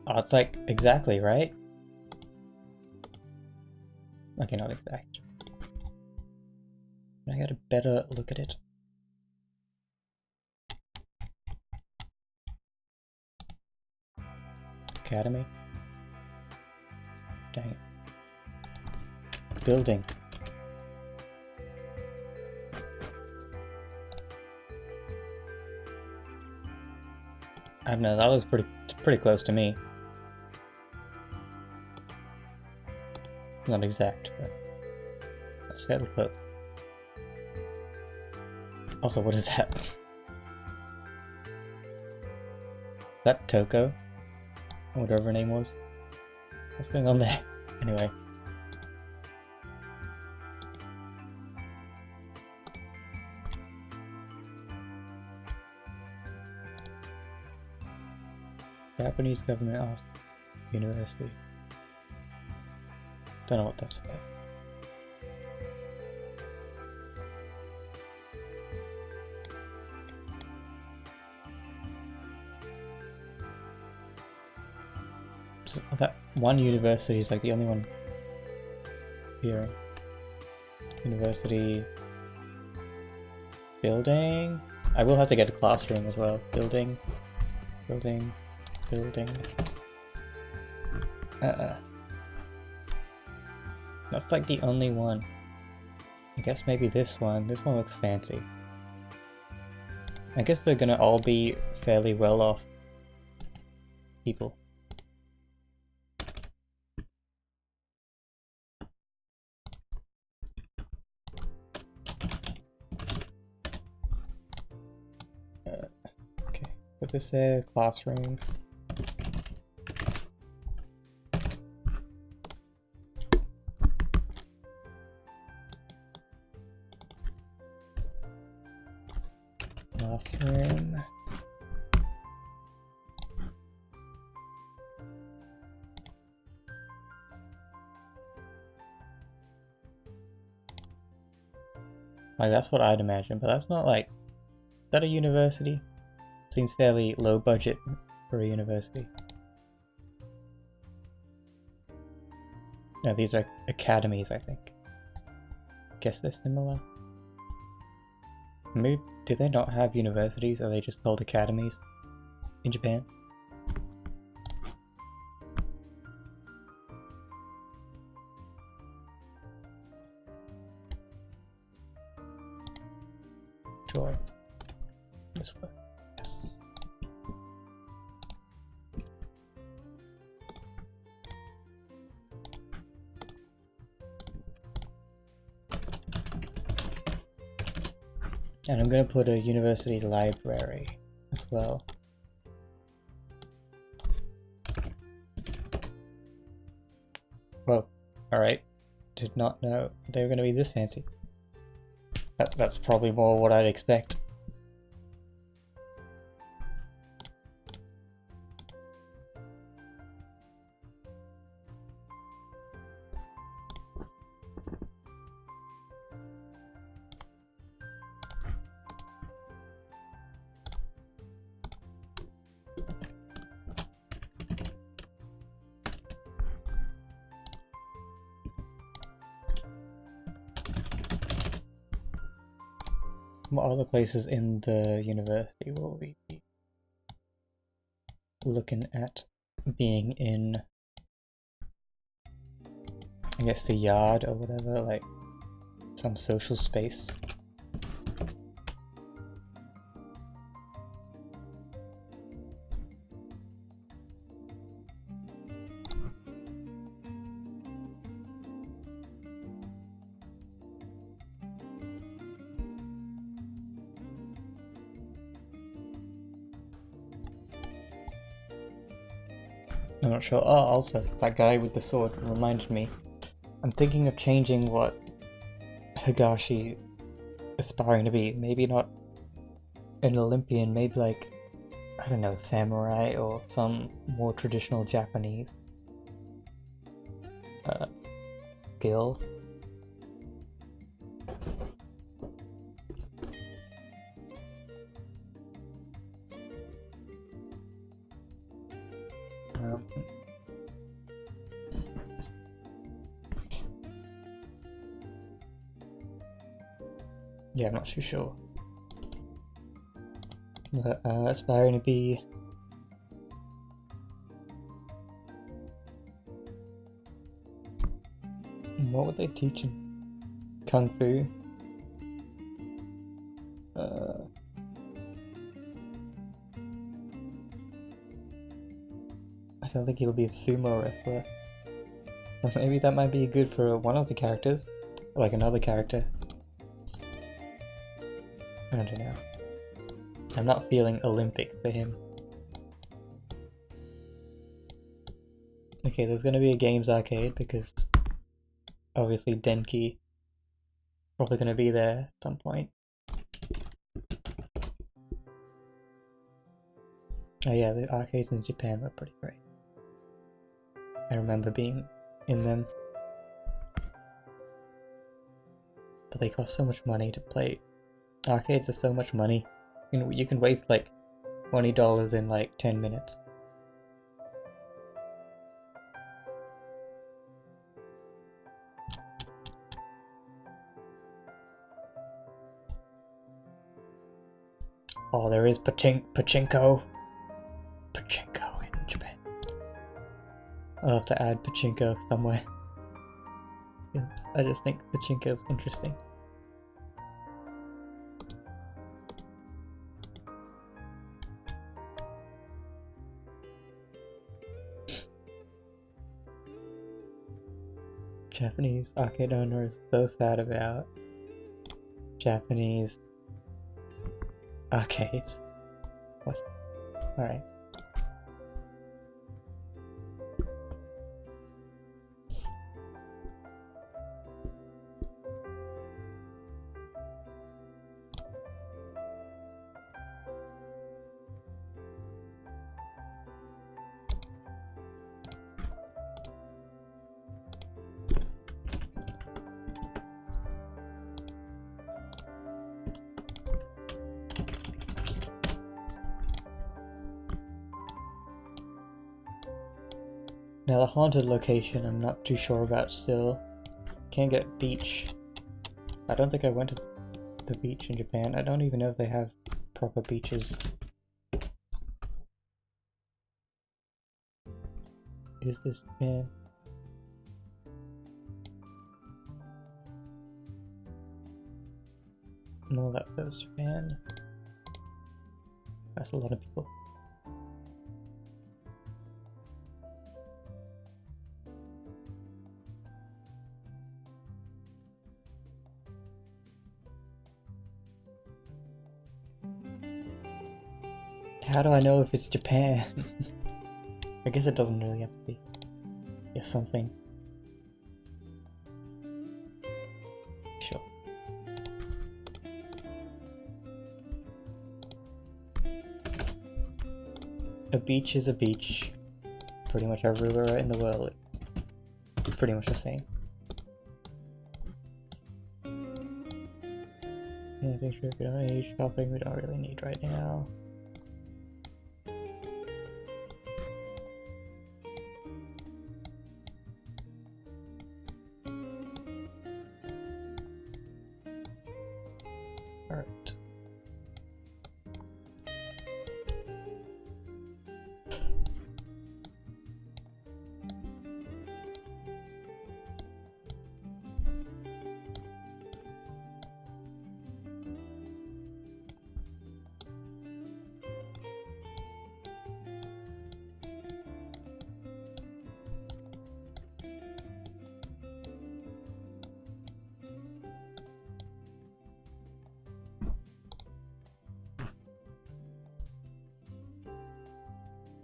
Oh, it's like exactly, right? Okay, not exact. I got a better look at it. Academy? Dang it. Building. I don't know, that was pretty close to me. Not exact, but that's fairly close. Also, what is that? Is that Toko? Whatever her name was. What's going on there? Anyway. Japanese government asked university. Don't know what that's about. That one university is like the only one here. University building. I will have to get a classroom as well. Building. That's like the only one. I guess maybe this one. This one looks fancy. I guess they're gonna all be fairly well off people. Okay, put this there, classroom. Classroom. Like, that's what I'd imagine, but that's not like... Is that a university? Seems fairly low budget for a university. No, these are academies, I think. Guess they're similar. Maybe, do they not have universities? Or are they just called academies in Japan? Sure. This way. Yes. And I'm going to put a university library as well. Whoa, alright. Did not know they were going to be this fancy. That's probably more what I'd expect. What other places in the university will we be looking at being in? I guess the yard or whatever, like some social space. I'm not sure. Oh, also, that guy with the sword reminded me. I'm thinking of changing what Higashi aspiring to be. Maybe not an Olympian, maybe like, I don't know, samurai or some more traditional Japanese skill. Yeah, I'm not too sure. But aspiring to be what were they teaching? Kung Fu. I don't think he'll be a sumo wrestler. Maybe that might be good for one of the characters, like another character. I don't know. I'm not feeling Olympic for him. Okay, there's gonna be a games arcade because obviously Denki probably gonna be there at some point. Oh yeah, the arcades in Japan were pretty great. I remember being in them. But they cost so much money to play. Arcades are so much money. You can waste like $20 in like 10 minutes. Oh, there is pachinko. Pachinko in Japan. I'll have to add pachinko somewhere. I just think pachinko is interesting. Japanese arcade owner is so sad about Japanese arcades. What? Alright. Now the haunted location I'm not too sure about still. Can't get beach. I don't think I went to the beach in Japan. I don't even know if they have proper beaches. Is this Japan? No, that says Japan. That's a lot of people. How do I know if it's Japan? I guess it doesn't really have to be. Yes, something. Sure. A beach is a beach. Pretty much everywhere in the world, it's pretty much the same. Yeah, make sure if you don't need shopping, we don't really need right now. Alright.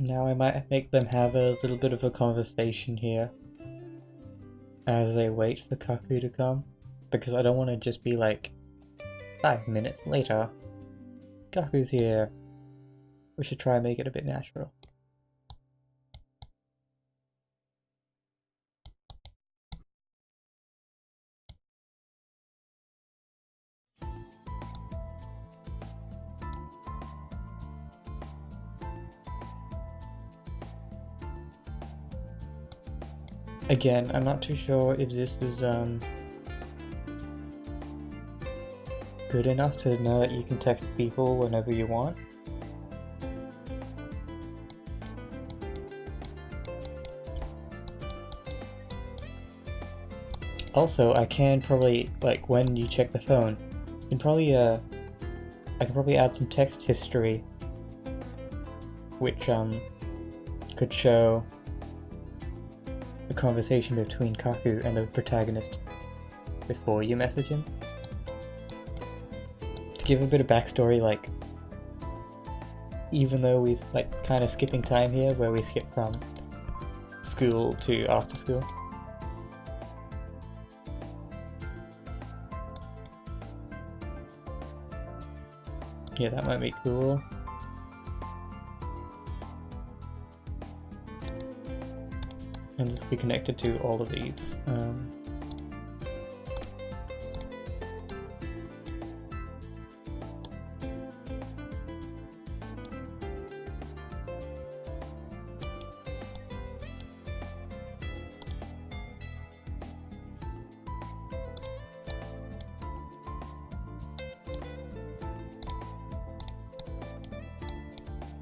Now I might make them have a little bit of a conversation here as they wait for Kaku to come, because I don't want to just be like, 5 minutes later, Kaku's here. We should try and make it a bit natural. Again, I'm not too sure if this is good enough to know that you can text people whenever you want. Also, I can probably, like, when you check the phone, you can probably I can probably add some text history which could show the conversation between Kaku and the protagonist before you message him. To give a bit of backstory, like, even though we like kind of skipping time here, where we skip from school to after school. Yeah, that might be cool. And just be connected to all of these.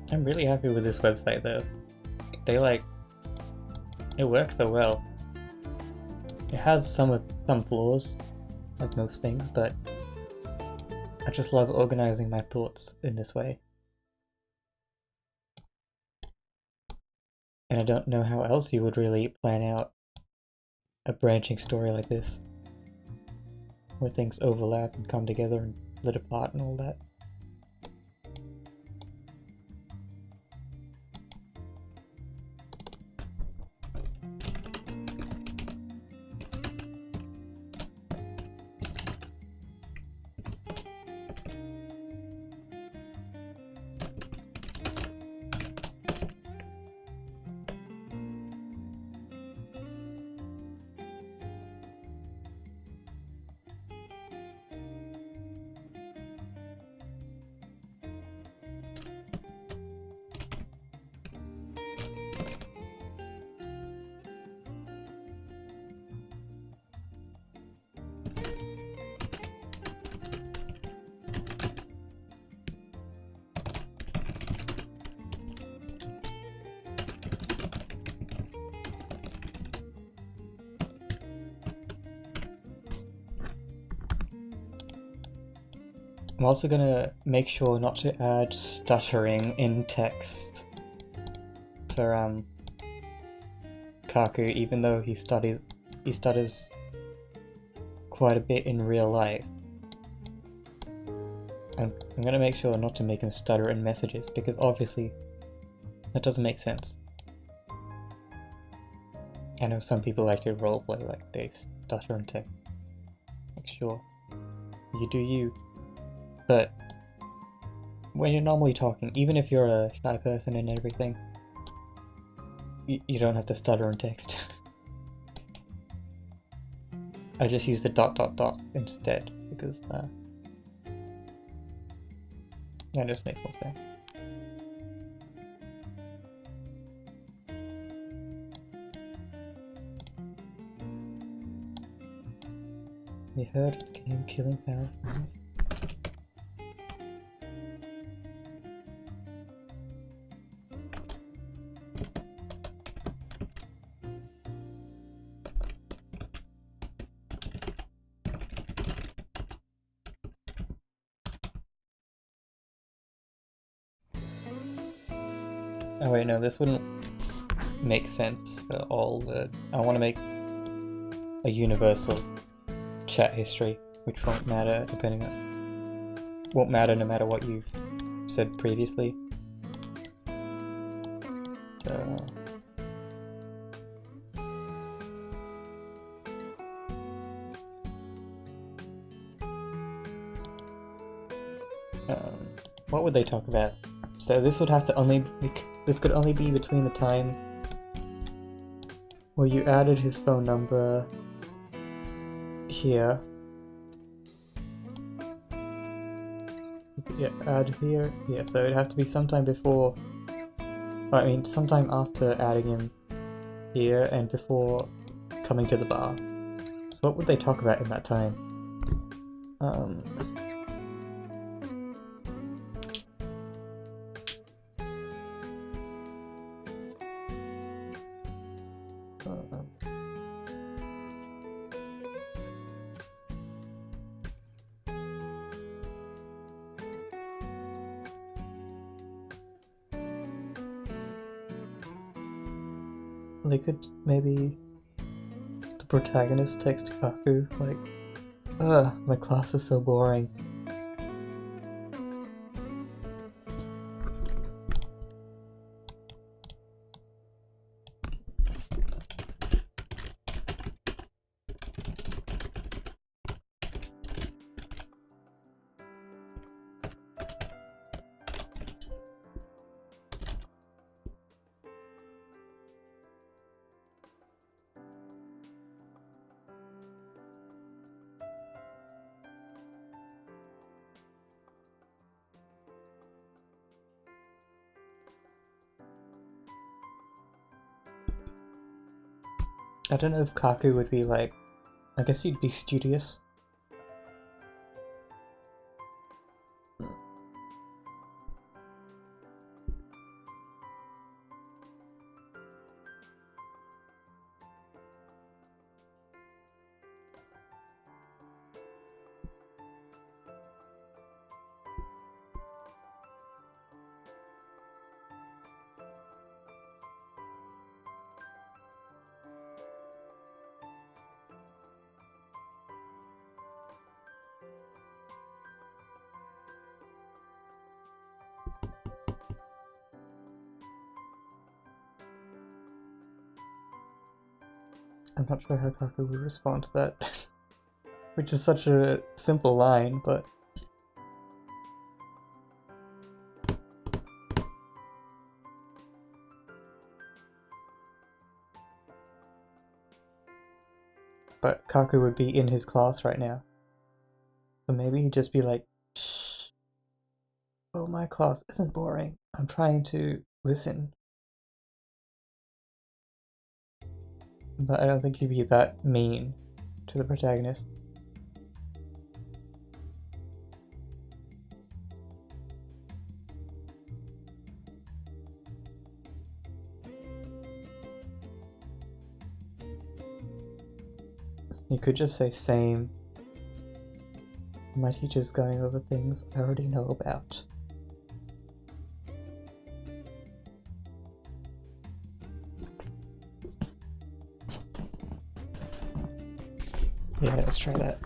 I'm really happy with this website though. It works so well. It has some flaws, like most things, but I just love organizing my thoughts in this way. And I don't know how else you would really plan out a branching story like this, where things overlap and come together and split apart and all that. I'm also gonna make sure not to add stuttering in text for Kaku, even though he stutters quite a bit in real life. I'm gonna make sure not to make him stutter in messages, because obviously that doesn't make sense. I know some people like to roleplay like they stutter in text. Like, sure, you do you. But when you're normally talking, even if you're a shy person and everything, you don't have to stutter in text. I just use the ... instead, because that just makes more sense. You heard of the game Killing Power? Oh wait, no, this wouldn't make sense for all the... I want to make a universal chat history, which won't matter no matter what you've said previously. So what would they talk about? So this would have to only be, this could only be between the time where you added his phone number here. Yeah, add here. Yeah, so it'd have to be sometime before, I mean, sometime after adding him here and before coming to the bar. So what would they talk about in that time? They could maybe the protagonist text Kaku like, "Ugh, my class is so boring." I don't know if Kaku would be like, I guess he'd be studious. I'm not sure how Kaku would respond to that, which is such a simple line, but Kaku would be in his class right now. So maybe he'd just be like, "Shh. Oh, my class isn't boring. I'm trying to listen." But I don't think he'd be that mean to the protagonist. You could just say same. My teacher's going over things I already know about. Yeah, let's try that.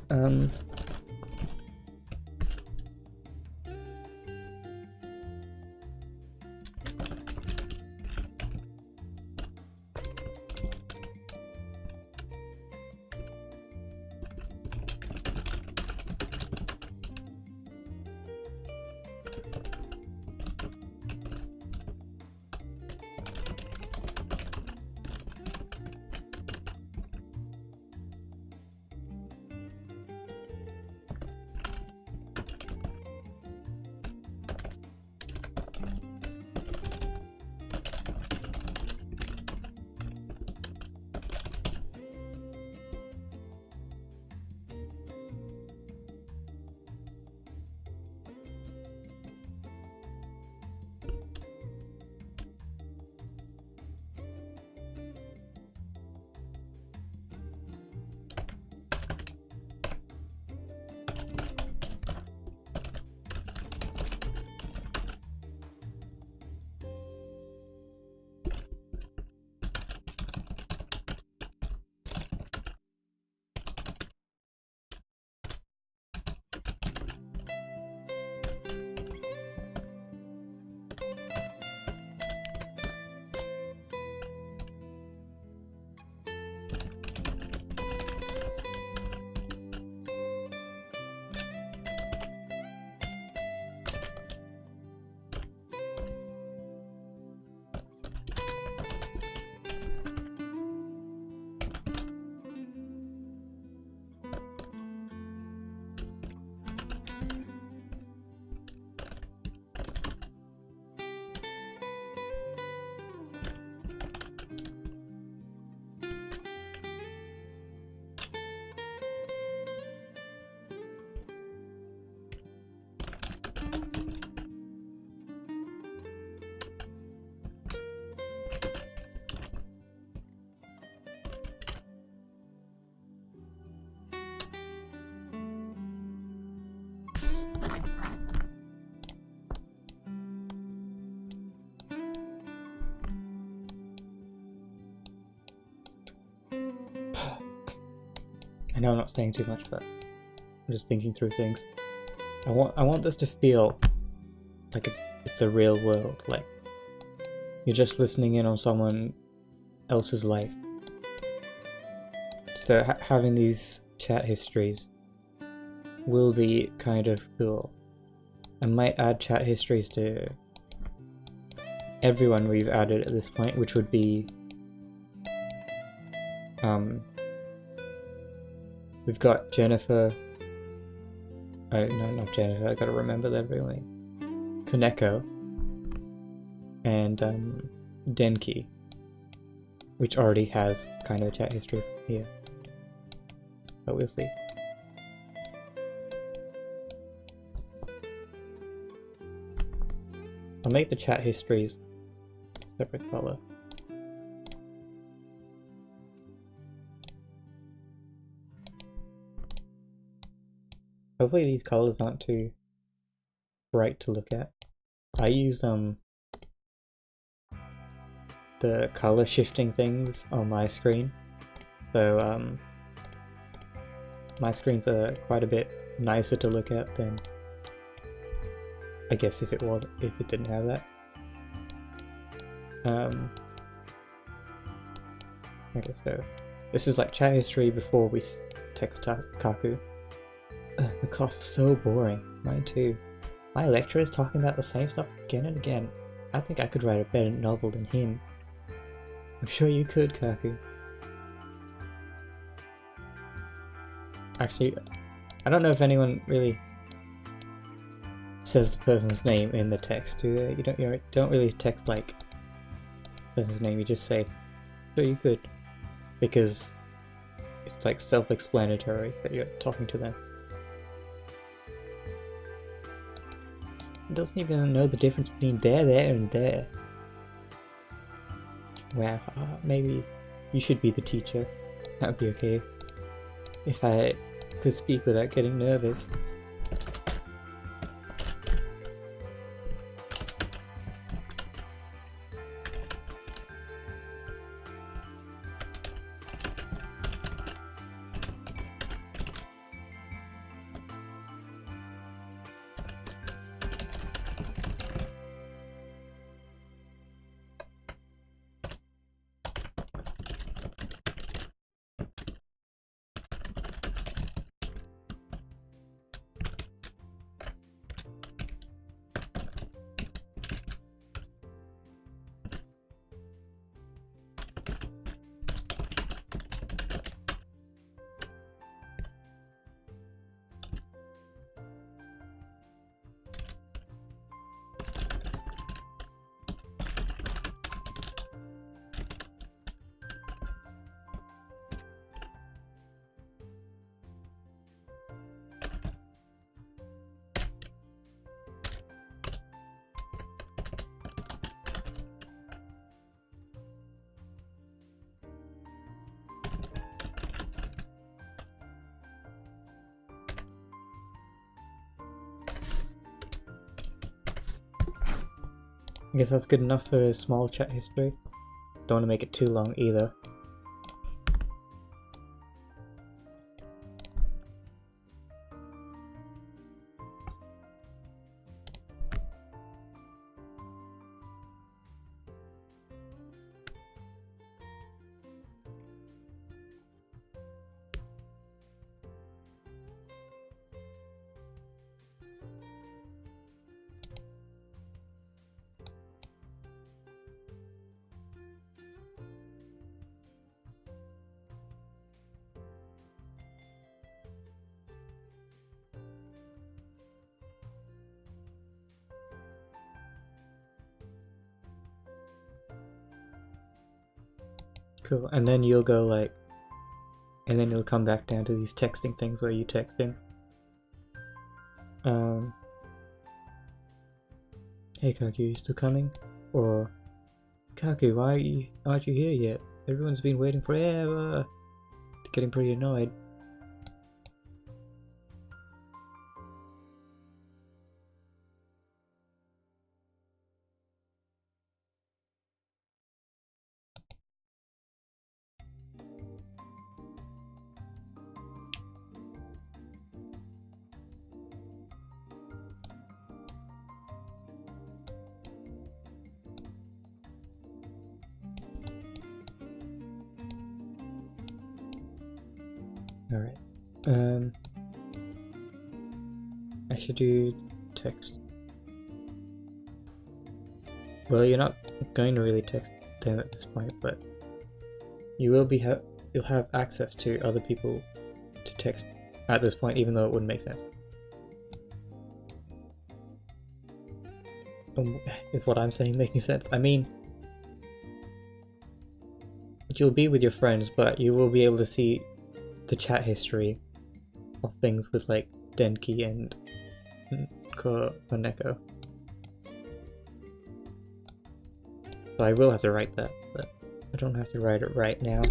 I know I'm not saying too much, but I'm just thinking through things. I want this to feel like it's a real world, like you're just listening in on someone else's life. So having these chat histories will be kind of cool. I might add chat histories to everyone we've added at this point, which would be we've got Jennifer. Oh no, not Jennifer. I gotta remember their real name. Kaneko and Denki, which already has kind of a chat history here, but we'll see. I'll make the chat histories separate color. Hopefully these colors aren't too bright to look at. I use the color shifting things on my screen, so my screens are quite a bit nicer to look at than I guess if it didn't have that. Okay, so this is like chat history before we text Kaku. The class is so boring. Mine too. My lecturer is talking about the same stuff again and again. I think I could write a better novel than him. I'm sure you could, Kaku. Actually, I don't know if anyone really says the person's name in the text, do they? You don't really text like the person's name. You just say, "Sure, you could," because it's like self-explanatory that you're talking to them. It doesn't even know the difference between there, and there. Wow, maybe you should be the teacher. That'd be okay. If I could speak without getting nervous. I guess that's good enough for a small chat history. Don't want to make it too long either. Cool, and then you'll go like, and then you'll come back down to these texting things where you text him. Hey Kaku, you still coming? Or, Kaku, why aren't you here yet? Everyone's been waiting forever. Getting pretty annoyed. Alright. I should do text. Well, you're not going to really text them at this point, but you will be you'll have access to other people to text at this point, even though it wouldn't make sense. Is what I'm saying making sense? I mean, you'll be with your friends, but you will be able to see the chat history of things with like Denki and Koneko. So I will have to write that, but I don't have to write it right now.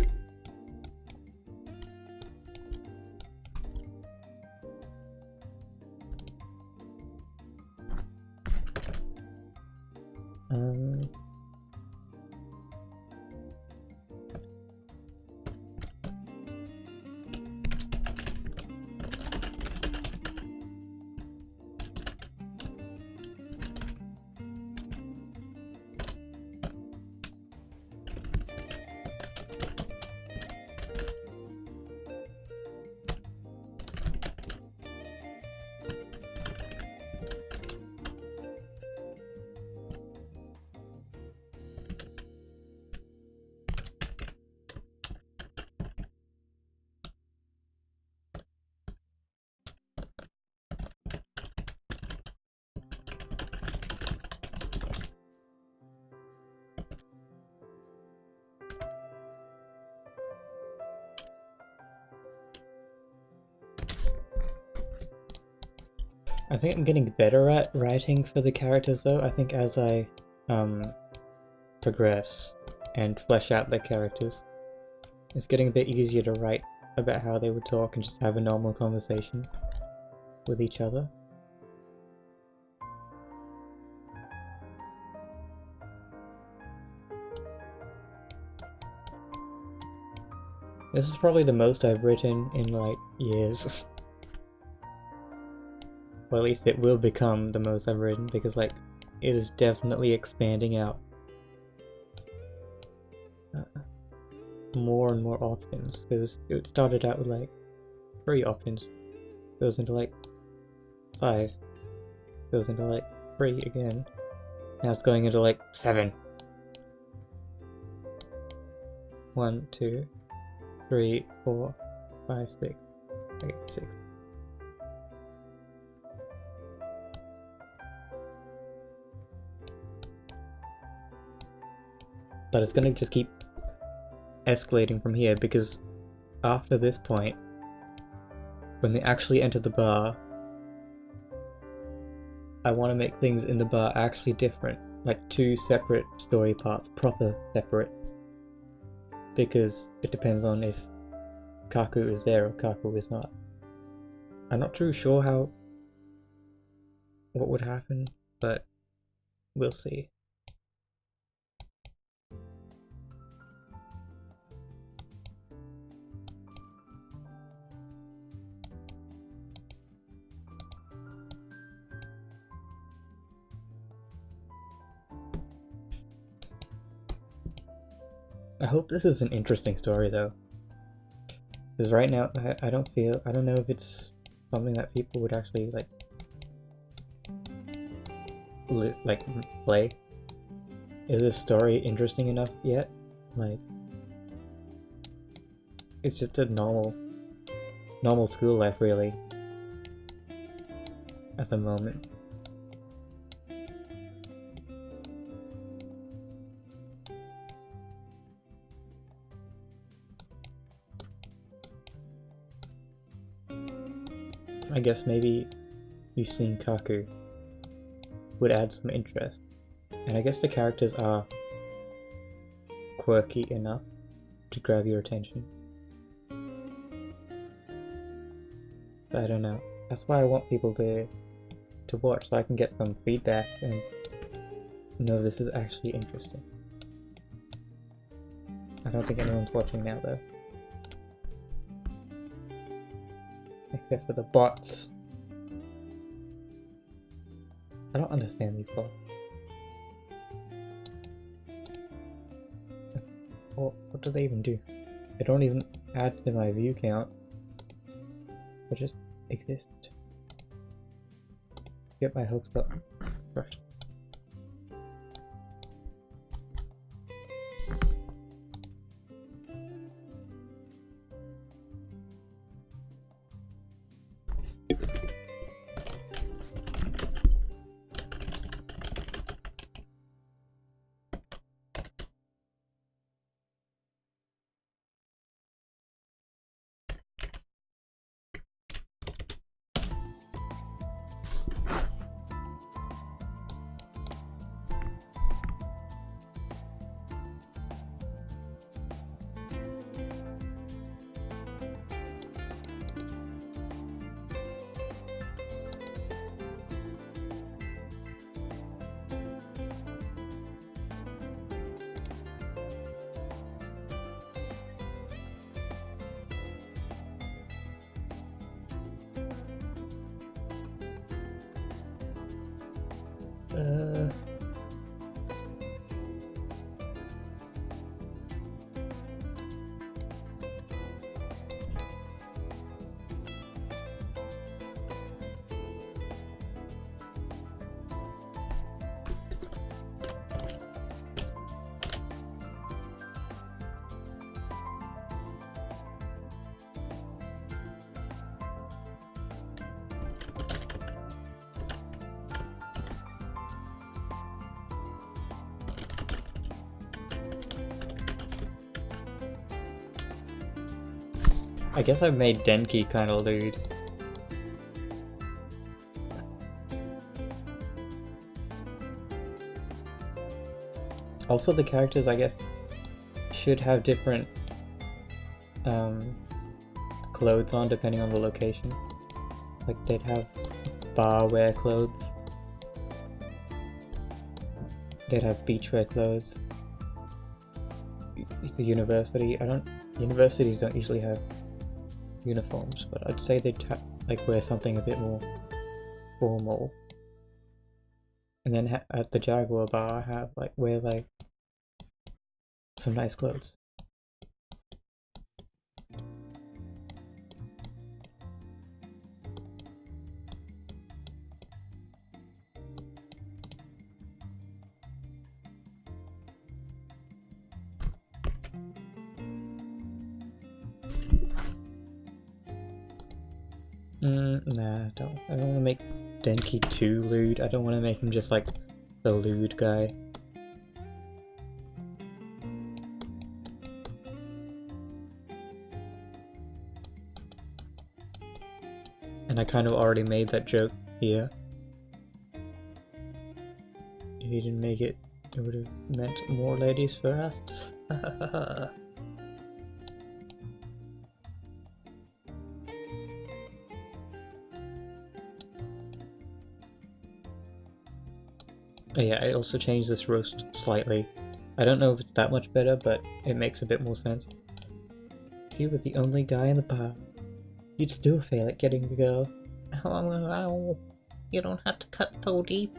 I think I'm getting better at writing for the characters though. I think as I progress and flesh out the characters, it's getting a bit easier to write about how they would talk and just have a normal conversation with each other. This is probably the most I've written in like years. Well, at least it will become the most I've written, because like it is definitely expanding out. More and more options, because it started out with like 3 options, goes into like 5, goes into like 3 again, now it's going into like 7. 1, 2, 3, 4, 5, 6, 6. But it's gonna just keep escalating from here, because after this point, when they actually enter the bar, I want to make things in the bar actually different, like 2 separate story parts, proper separate, because it depends on if Kaku is there or Kaku is not. I'm not too sure what would happen, but we'll see. I hope this is an interesting story though, because right now I don't know if it's something that people would actually like play. Is this story interesting enough yet? Like, it's just a normal school life really at the moment. I guess maybe you seeing Kaku would add some interest, and I guess the characters are quirky enough to grab your attention. But I don't know. That's why I want people to watch, so I can get some feedback and know if this is actually interesting. I don't think anyone's watching now though. Except for the bots. I don't understand these bots. What do they even do? They don't even add to my view count. I just exist. Get my hopes up. Gosh. I guess I've made Denki kind of lewd. Also, the characters, I guess, should have different clothes on depending on the location. Like, they'd have bar wear clothes. They'd have beachwear clothes. The university, universities don't usually have uniforms, but I'd say they'd like wear something a bit more formal. And then at the Jaguar bar, wear like some nice clothes. Nah, I don't want to make Denki too lewd. I don't want to make him just like the lewd guy. And I kind of already made that joke here. If he didn't make it, it would have meant more ladies for us. Oh yeah, I also changed this roast slightly. I don't know if it's that much better, but it makes a bit more sense. If you were the only guy in the bar, you'd still fail at getting a girl. Oh, you don't have to cut so deep.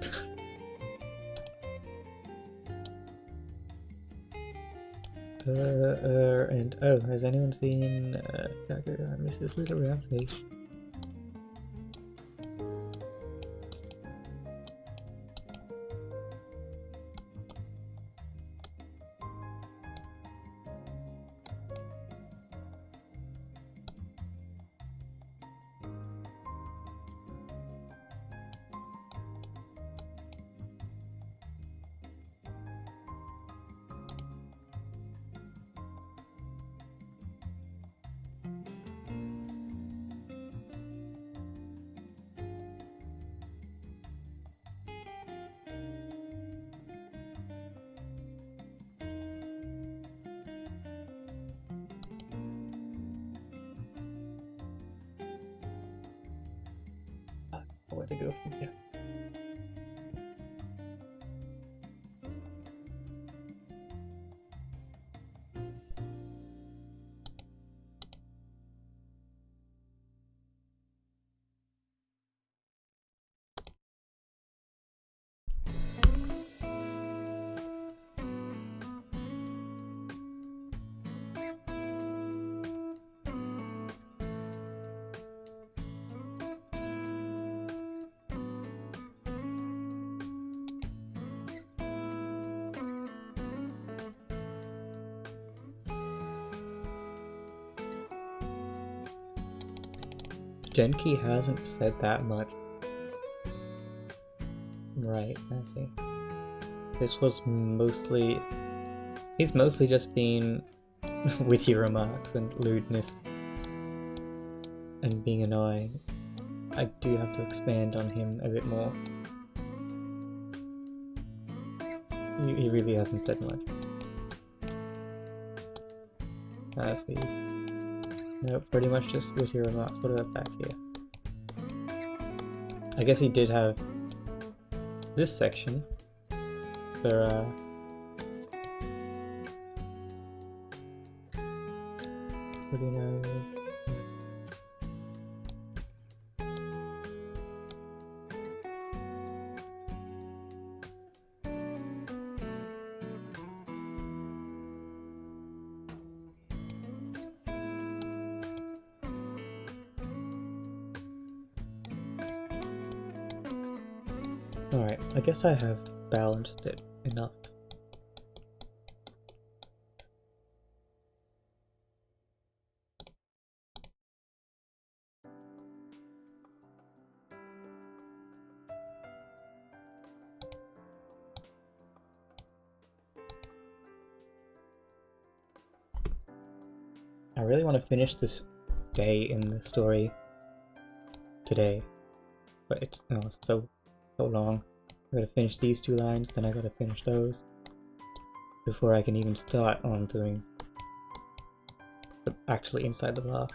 And oh, has anyone seen I miss this little round face. Where to go from here? Genki hasn't said that much. Right, I see. This was mostly... He's mostly just been witty remarks and lewdness. And being annoying. I do have to expand on him a bit more. He really hasn't said much. Let's see. No, pretty much just witty remarks. What about back here? I guess he did have this section for what do you know? Alright, I guess I have balanced it enough. I really want to finish this day in the story today, but it's so long. I gotta finish these 2 lines, then I gotta finish those before I can even start on doing actually inside the bar.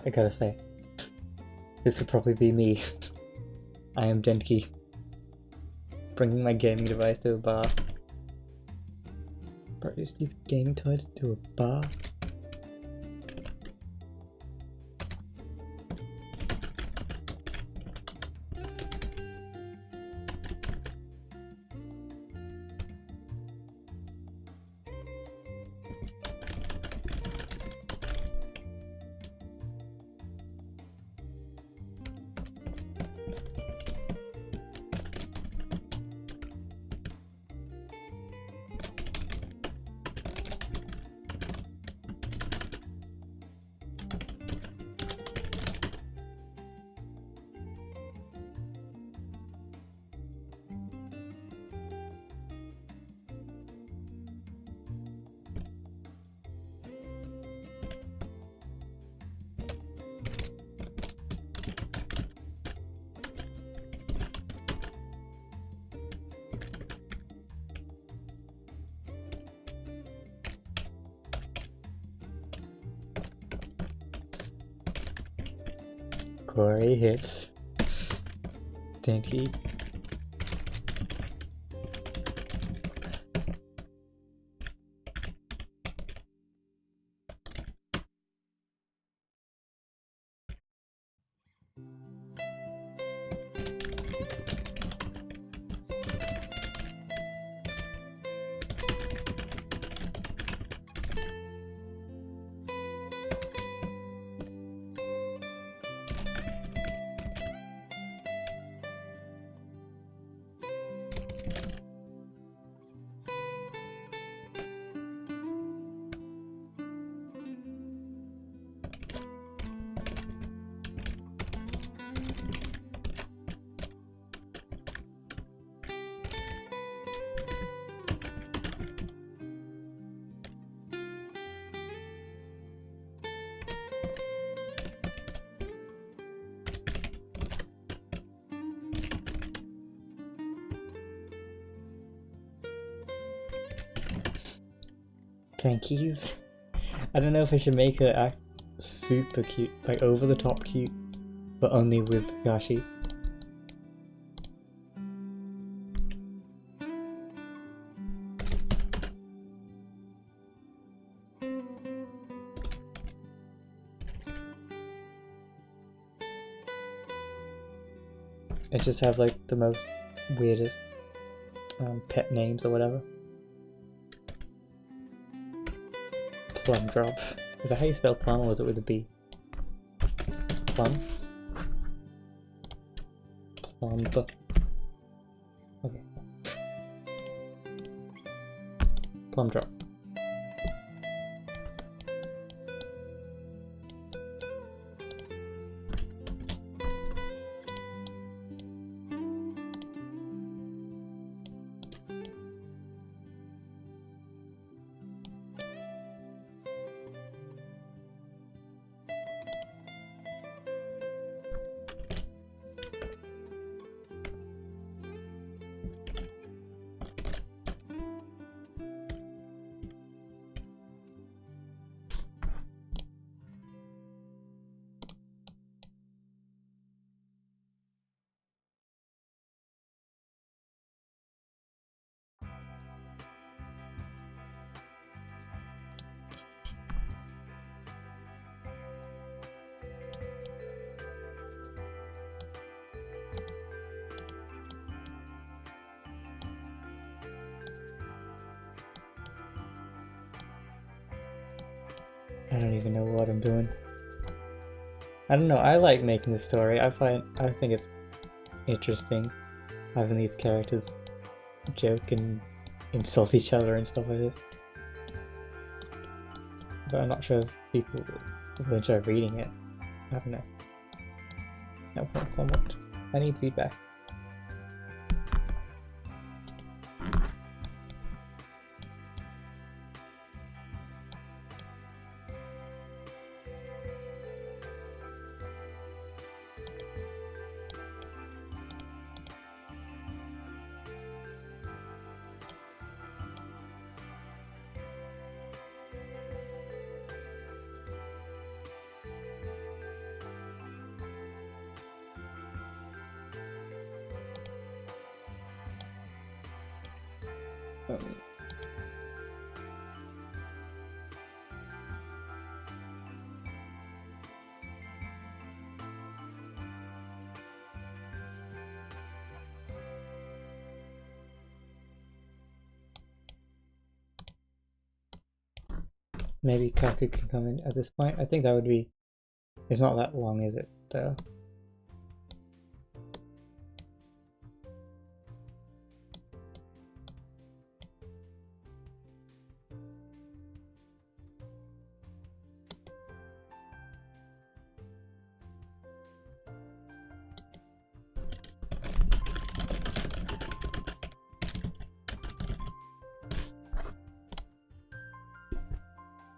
I gotta say, this would probably be me. I am Genki, bringing my gaming device to a bar. Bro, you leave gaming device to a bar? Corey hits Dinky. Tankies. I don't know if I should make her act super cute, like over the top cute, but only with Gashi. I just have like the most weirdest pet names or whatever. Plum drop. Is that how you spell plum, or was it with a B? Plum? Plump. Okay. Plum drop. I don't even know what I'm doing. I don't know, I like making the story. I think it's interesting having these characters joke and insult each other and stuff like this. But I'm not sure if people will enjoy reading it. I don't know. No, not somewhat. I need feedback. Maybe Kaku can come in at this point. I think that would be... It's not that long, is it, though?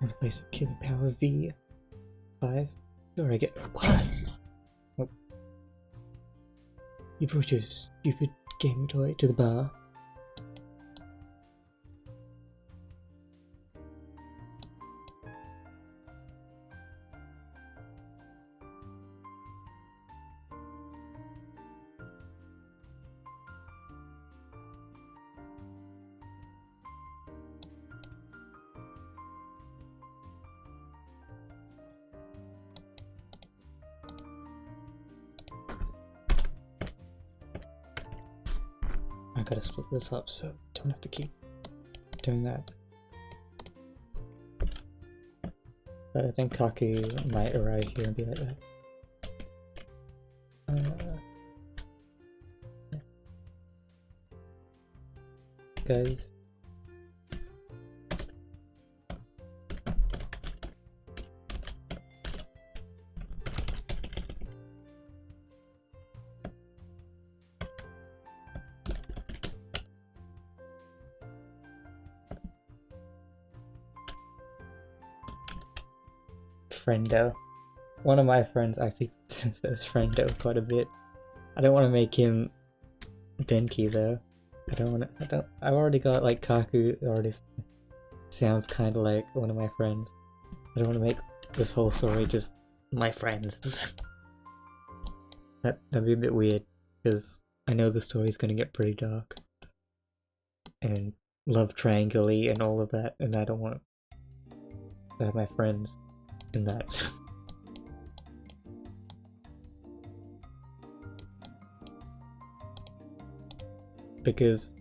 I'm gonna play some Killing Power V5. Or I get 1. Oh. You brought your stupid gaming toy to the bar. I gotta split this up so don't have to keep doing that. But I think Kaku might arrive here and be like that. Yeah. Guys. Friendo. One of my friends actually says Friendo quite a bit. I don't want to make him Denki though. I've already got like Kaku already sounds kind of like one of my friends. I don't want to make this whole story just my friends. That'd be a bit weird, because I know the story's gonna get pretty dark. And love triangle-y and all of that, and I don't want to have my friends in that. Because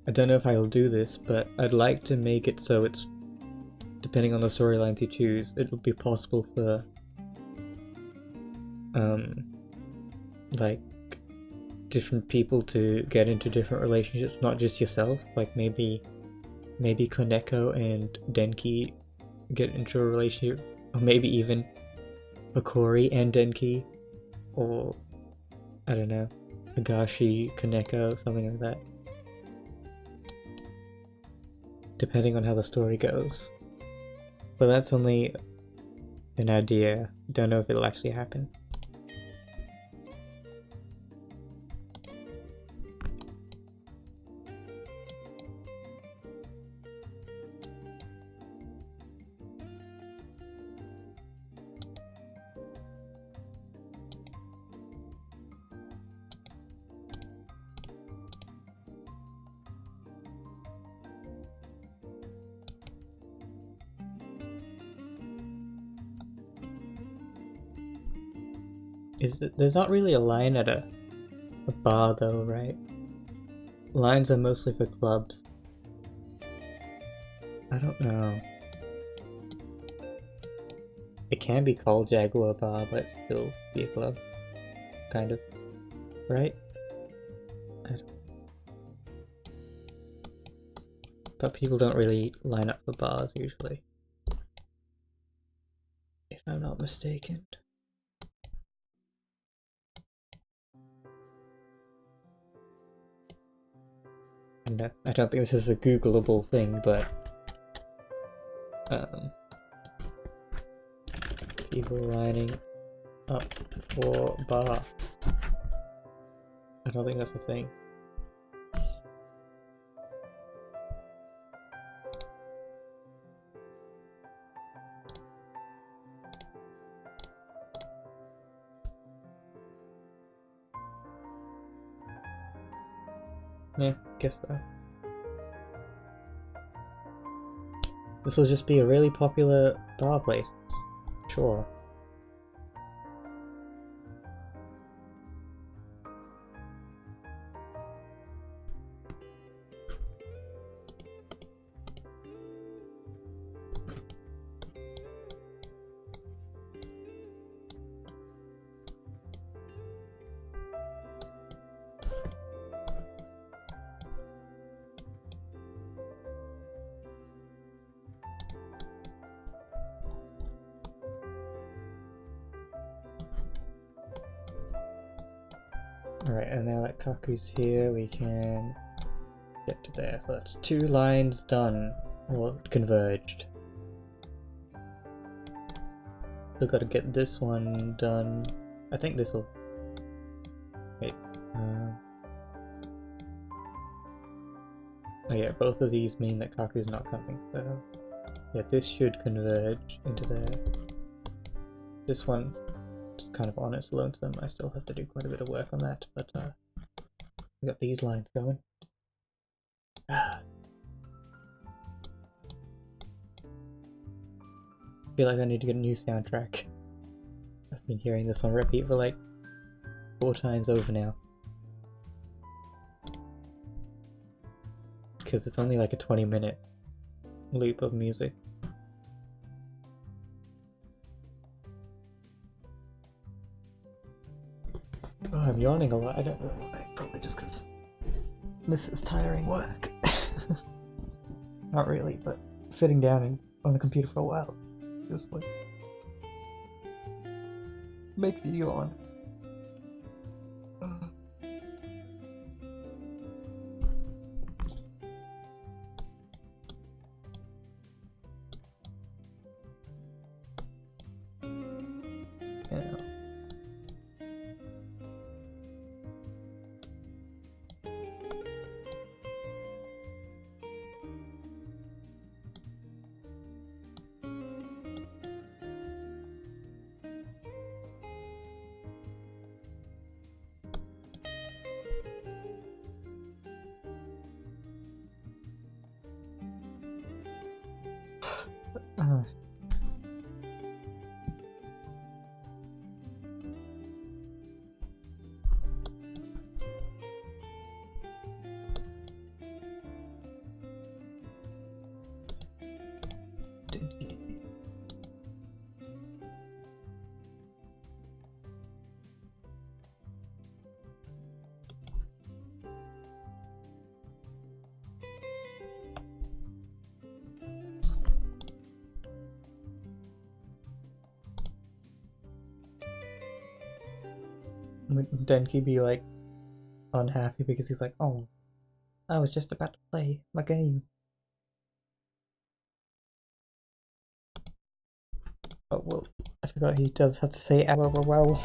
I don't know if I'll do this, but I'd like to make it so it's, depending on the storylines you choose, it would be possible for like different people to get into different relationships, not just yourself. Like maybe Koneko and Denki get into a relationship, or maybe even Hikori and Denki, or I don't know, Higashi, Koneko, something like that. Depending on how the story goes. But that's only an idea. Don't know if it'll actually happen. There's not really a line at a bar though, right? Lines are mostly for clubs. I don't know. It can be called Jaguar Bar, but still be a club. Kind of. Right? But people don't really line up for bars usually. If I'm not mistaken. And I don't think this is a Googleable thing, but people lining up for bar. I don't think that's a thing. Yeah, guess so. This will just be a really popular bar place. Sure. Alright, and now that Kaku's here, we can get to there. So that's 2 lines done, or converged. Still gotta get this one done. I think this will... Wait. Oh yeah, both of these mean that Kaku's not coming, so... Yeah, this should converge into there. This one is kind of on its lonesome. I still have to do quite a bit of work on that, but we got these lines going. I feel like I need to get a new soundtrack. I've been hearing this on repeat for like 4 times over now. Because it's only like a 20-minute loop of music. Oh, I'm yawning a lot. I don't know why. Probably just because this is tiring work. Not really, but sitting down on a computer for a while just like makes you yawn. Yeah. Would Denki be like unhappy because he's like, oh, I was just about to play my game. Oh well, I forgot he does have to say ow, ow, ow, ow.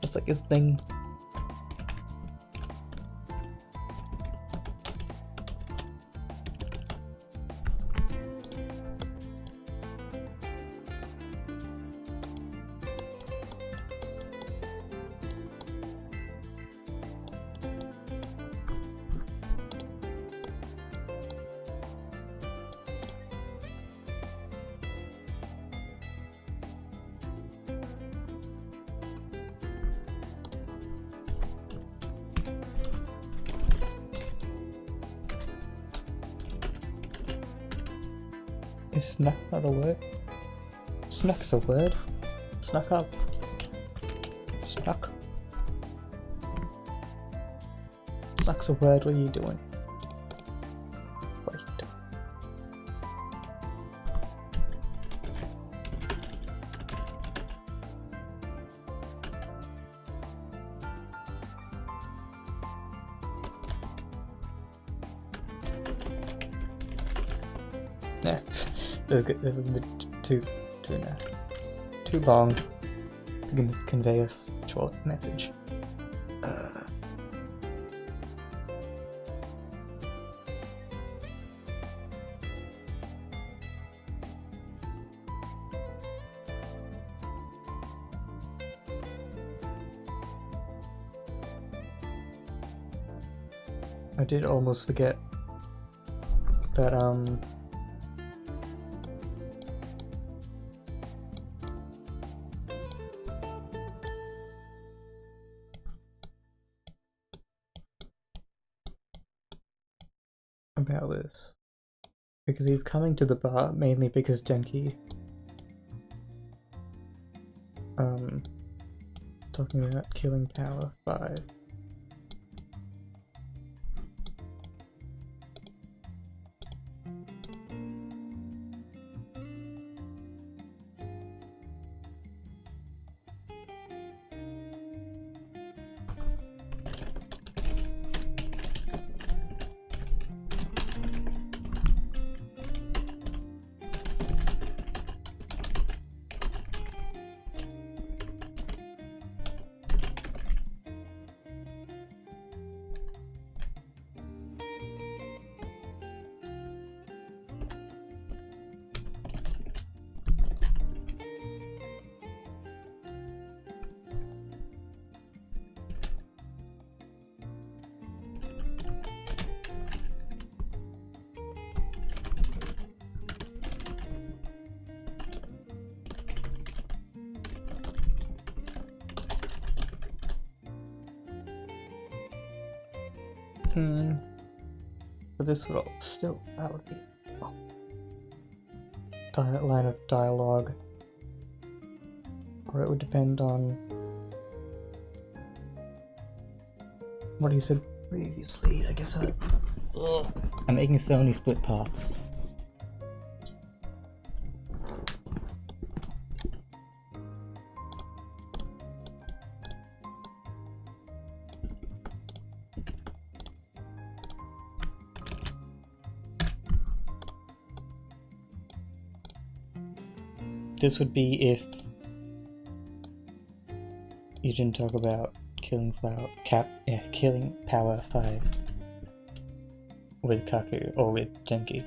That's like his thing. Is snuck not a word? Snuck's a word. Snuck up. Snuck. Snuck's a word, what are you doing? What are you doing? Nah. This is a bit too long to convey a short message. I did almost forget that about this, because he's coming to the bar mainly because Denki talking about killing Power 5. But this would all still, that would be line of dialogue, or it would depend on what he said previously. I guess I'm making so many split parts. This would be if you didn't talk about killing killing Power 5 with Kaku or with Denki.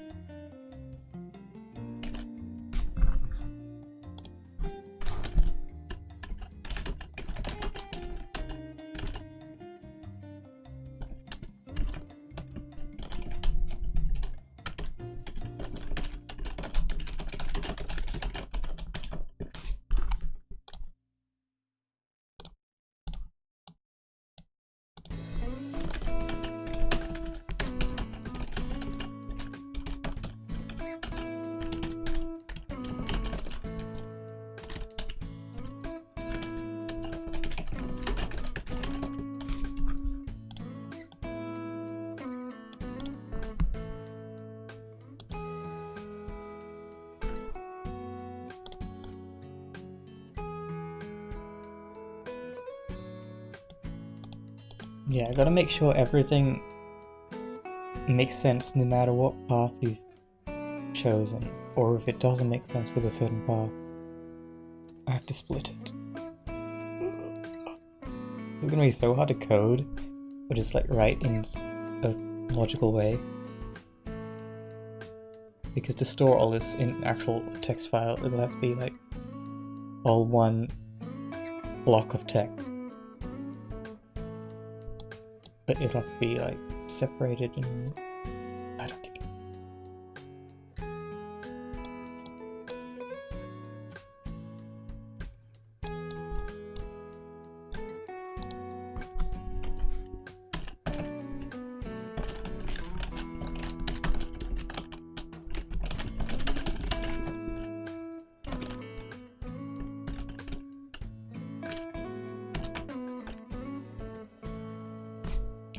Yeah, I gotta make sure everything makes sense no matter what path you've chosen, or if it doesn't make sense with a certain path, I have to split it. It's gonna be so hard to code, but just like write in a logical way. Because to store all this in actual text file, it'll have to be like all one block of text. But it'll have to be like separated and I don't even know.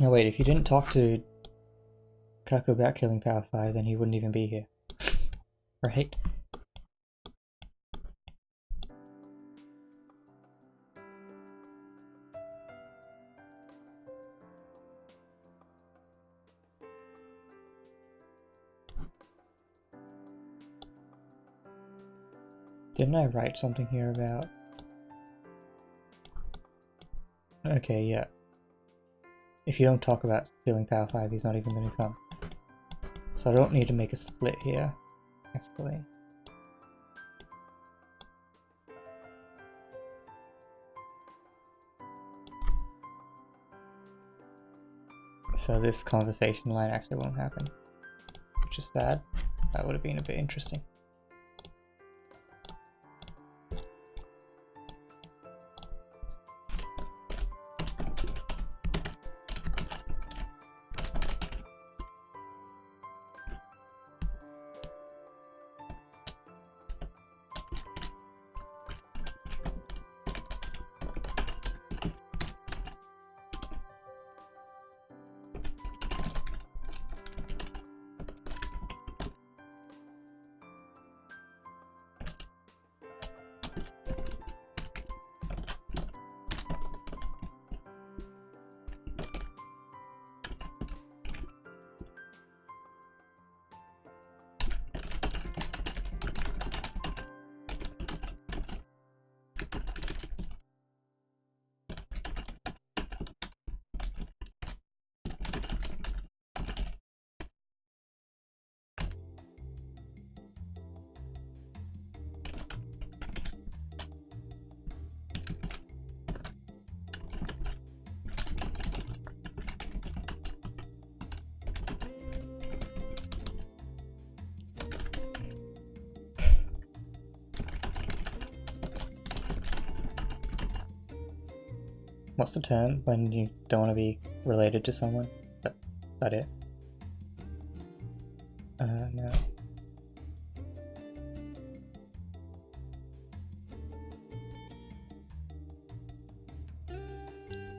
Oh wait, if you didn't talk to Kaku about killing Power 5, then he wouldn't even be here. Right? Didn't I write something here about... Okay, yeah. If you don't talk about stealing Power 5, he's not even going to come. So I don't need to make a split here, actually. So this conversation line actually won't happen, which is sad. That would have been a bit interesting. What's the term when you don't want to be related to someone? That it? No.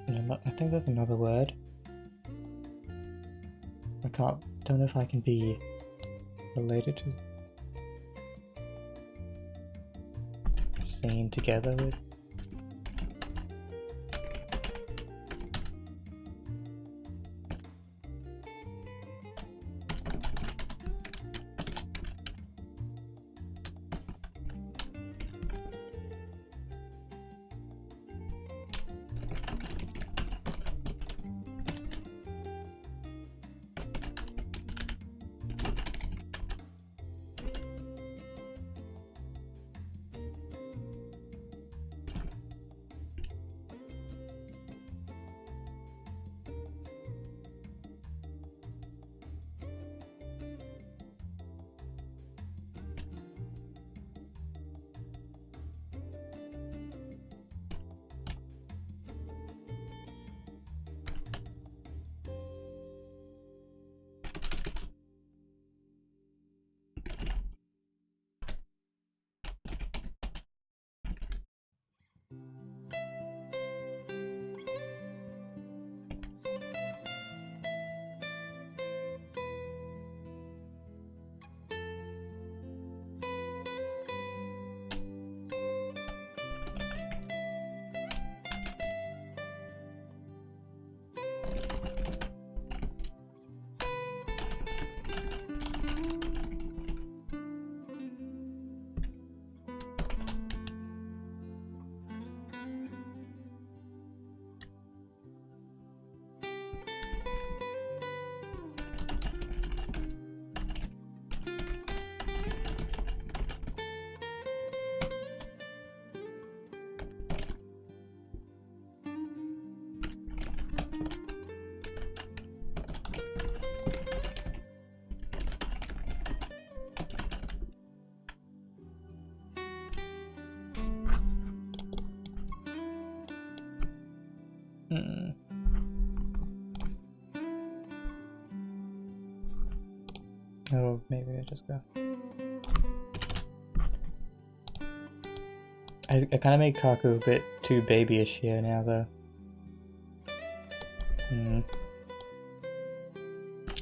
No, I think there's another word. Don't know if I can be related to... Seen together with... Oh, maybe I just go. I kind of made Kaku a bit too babyish here now, though.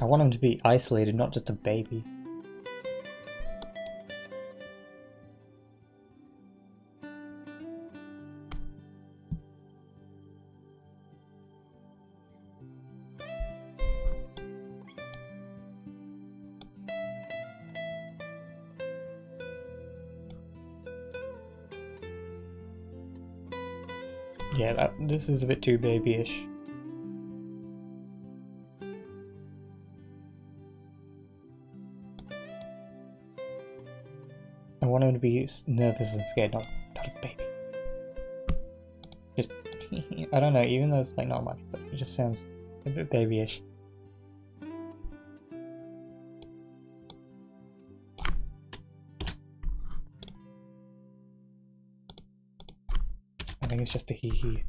I want him to be isolated, not just a baby. Yeah, this is a bit too babyish. I want him to be nervous and scared, not a baby. Just, I don't know, even though it's like not much, but it just sounds a bit babyish. I think it's just a hee-hee.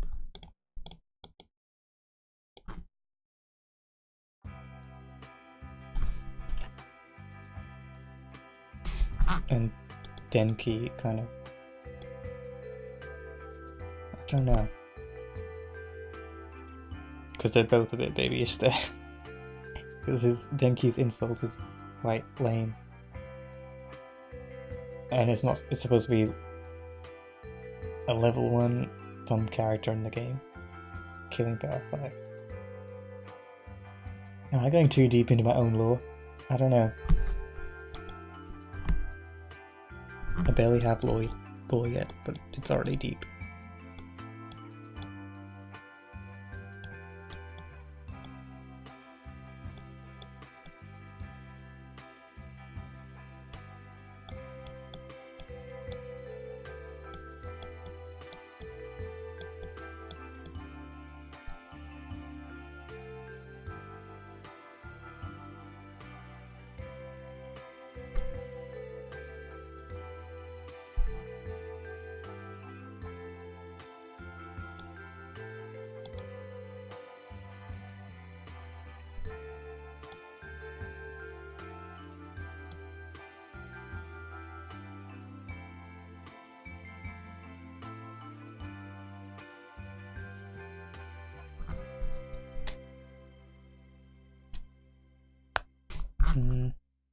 And Denki kind of, I don't know, because they're both a bit babyish there. Because Denki's insult is quite lame, and it's supposed to be a level 1 some character in the game, killing power 5. Am I going too deep into my own lore? I don't know. I barely have lore yet, but it's already deep.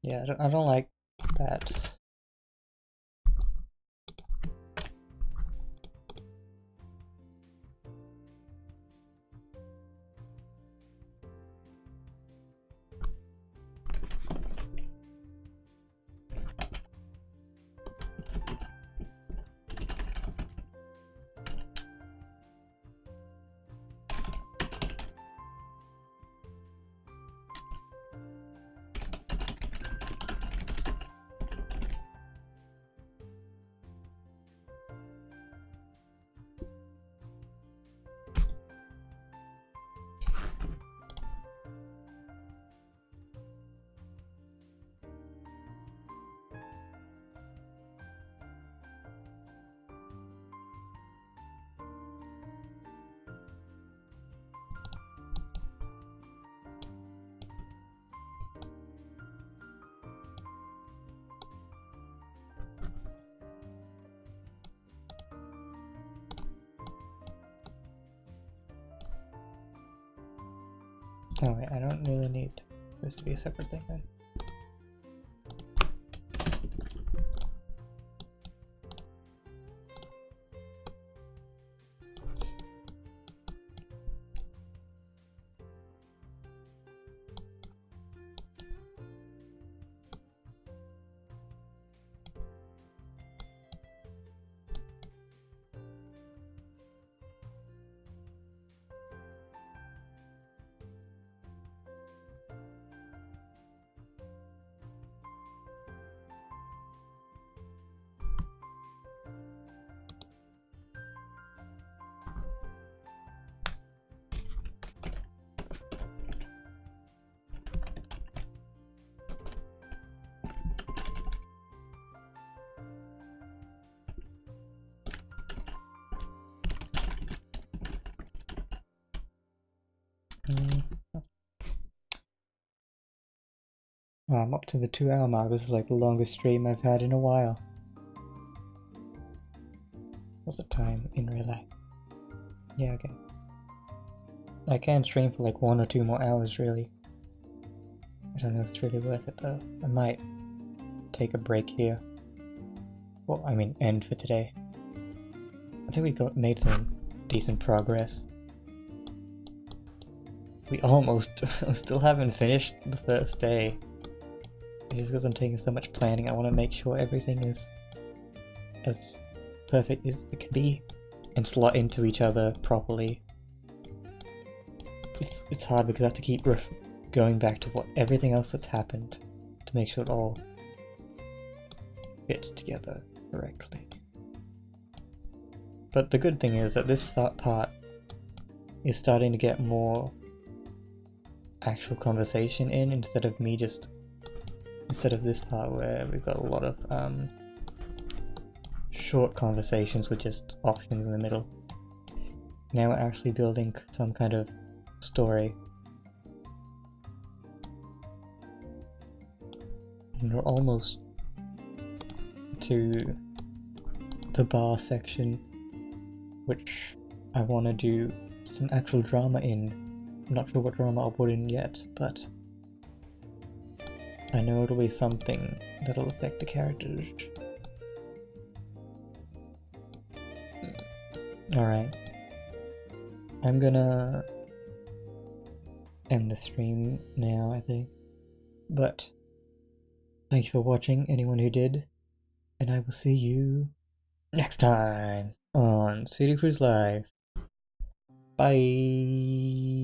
Yeah, I don't like that. Oh wait, I don't really need this to be a separate thing then. Oh, I'm up to the 2-hour mark. This is like the longest stream I've had in a while. What's the time in real life? Yeah, okay. I can stream for like 1 or 2 more hours, really. I don't know if it's really worth it though. I might take a break here. Well, I mean, end for today. I think we made some decent progress. We almost still haven't finished the first day. It's just because I'm taking so much planning. I want to make sure everything is as perfect as it can be and slot into each other properly. It's hard because I have to keep going back to everything else that's happened to make sure it all fits together correctly. But the good thing is that this part is starting to get more actual conversation in instead of this part where we've got a lot of short conversations with just options in the middle. Now we're actually building some kind of story. And we're almost to the bar section, which I want to do some actual drama in. I'm not sure what drama I'll put in yet, but I know it'll be something that'll affect the characters. Alright. I'm gonna end the stream now, I think. But thank you for watching, anyone who did, and I will see you next time on City Cruise Live. Bye!